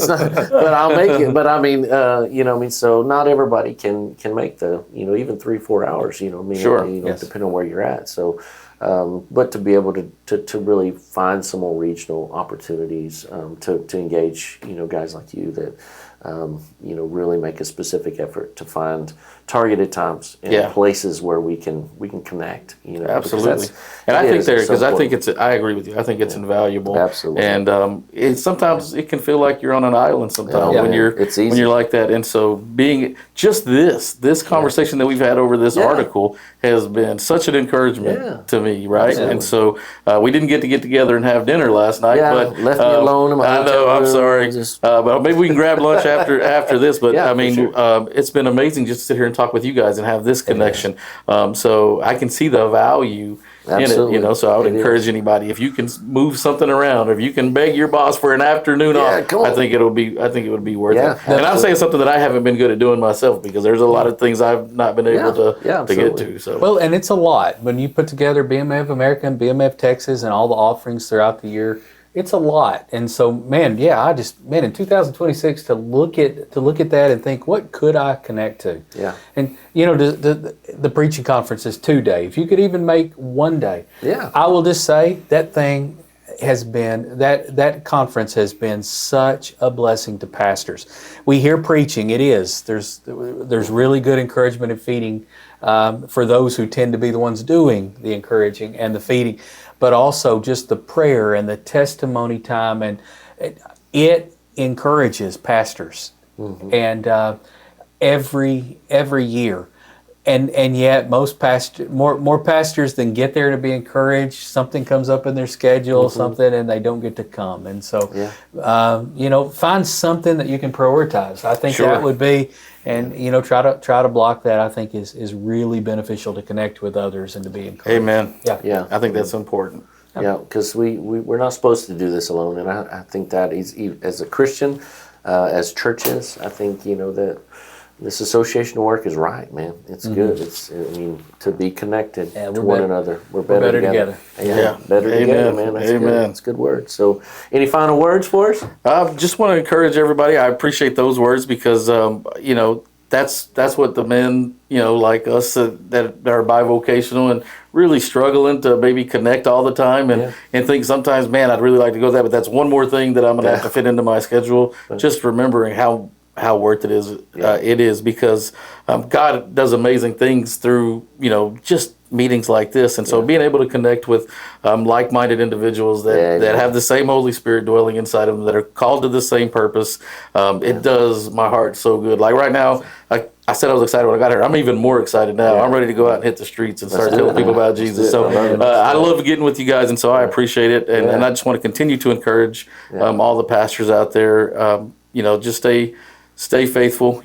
Speaker 1: not, but I'll make it. But so not everybody can make the, even 3-4 hours, depending on where you're at. So, but to be able to really find some more regional opportunities, to engage, guys like you that, really make a specific effort to find targeted times and places where we can connect.
Speaker 3: Absolutely. And I think I agree with you. I think it's invaluable.
Speaker 1: Absolutely.
Speaker 3: And sometimes it can feel like you're on an island sometimes when you're like that. And so being just this conversation that we've had over this article has been such an encouragement to me, right? Absolutely. And so we didn't get together and have dinner last night, but
Speaker 1: left me alone in my hotel room.
Speaker 3: I'm sorry. But maybe we can grab lunch after this. But it's been amazing just to sit here and talk with you guys and have this connection. So I can see the value
Speaker 1: Absolutely.
Speaker 3: in it, so I would encourage anybody, if you can move something around, or if you can beg your boss for an afternoon off, I think it would be worth it. And I'm saying something that I haven't been good at doing myself, because there's a lot of things I've not been able to get to. So
Speaker 2: well, and it's a lot when you put together BMA of America and BMA of Texas and all the offerings throughout the year. It's a lot, and so in 2026 to look at that and think, what could I connect to?
Speaker 1: Yeah.
Speaker 2: And the preaching conference is 2 days. If you could even make 1 day, I will just say that thing has been that conference has been such a blessing to pastors. We hear preaching; it is there's really good encouragement and feeding for those who tend to be the ones doing the encouraging and the feeding. But also just the prayer and the testimony time, and it encourages pastors, and every year, and yet most more pastors than get there to be encouraged. Something comes up in their schedule, and they don't get to come, and so find something that you can prioritize. I think that would be. And try to block that. I think is really beneficial to connect with others and to be encouraged.
Speaker 3: Amen.
Speaker 2: Yeah.
Speaker 3: I think that's important.
Speaker 1: Yeah, because we're not supposed to do this alone, and I think that is, as a Christian, as churches, I think that This association work is right, man. It's good. It's, to be connected to one another. We're better together.
Speaker 3: Yeah.
Speaker 1: Better together, man. That's good. That's a good word. So, any final words for us?
Speaker 3: I just want to encourage everybody. I appreciate those words because, that's what the men, like us that are bivocational and really struggling to maybe connect all the time and think sometimes, man, I'd really like to go to that, but that's one more thing that I'm going to have to fit into my schedule. Just remembering how worth it is. It is because God does amazing things through, just meetings like this. And so being able to connect with like-minded individuals that have the same Holy Spirit dwelling inside of them, that are called to the same purpose, it does my heart so good. Like right now, I said I was excited when I got here. I'm even more excited now. I'm ready to go out and hit the streets and start telling people about Jesus. So I love getting with you guys, and so I appreciate it. And I just want to continue to encourage all the pastors out there, just stay faithful.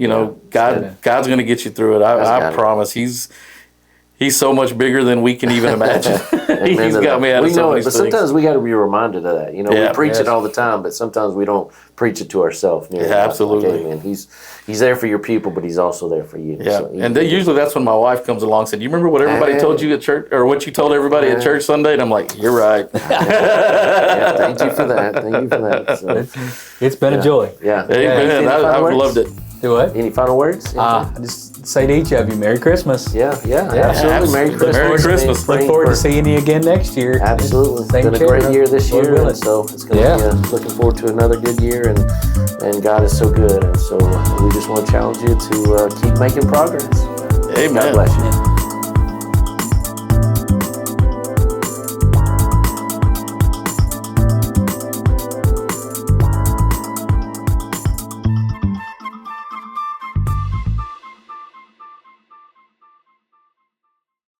Speaker 3: God's going to get you through it. I promise. He's so much bigger than we can even imagine. He's got me out of so many things.
Speaker 1: But sometimes we got to be reminded of that. We preach it all the time, but sometimes we don't preach it to ourselves.
Speaker 3: Absolutely.
Speaker 1: And he's there for your people, but he's also there for you.
Speaker 3: Yeah.
Speaker 1: So
Speaker 3: usually that's when my wife comes along and said, "You remember what everybody told you at church, or what you told everybody at church Sunday?" And I'm like, "You're right."
Speaker 1: Thank you for that. So,
Speaker 2: it's been a joy.
Speaker 1: Yeah.
Speaker 3: Amen. I've loved it.
Speaker 2: Do what?
Speaker 1: Any final words?
Speaker 2: Just say to each of you, Merry Christmas.
Speaker 1: Yeah, absolutely. Merry Christmas.
Speaker 3: Merry Christmas.
Speaker 2: Look forward to seeing you again next year.
Speaker 1: Absolutely. It's been a great year this year, and so it's going to be looking forward to another good year, and God is so good, and so we just want to challenge you to keep making progress.
Speaker 3: Amen.
Speaker 1: God bless you.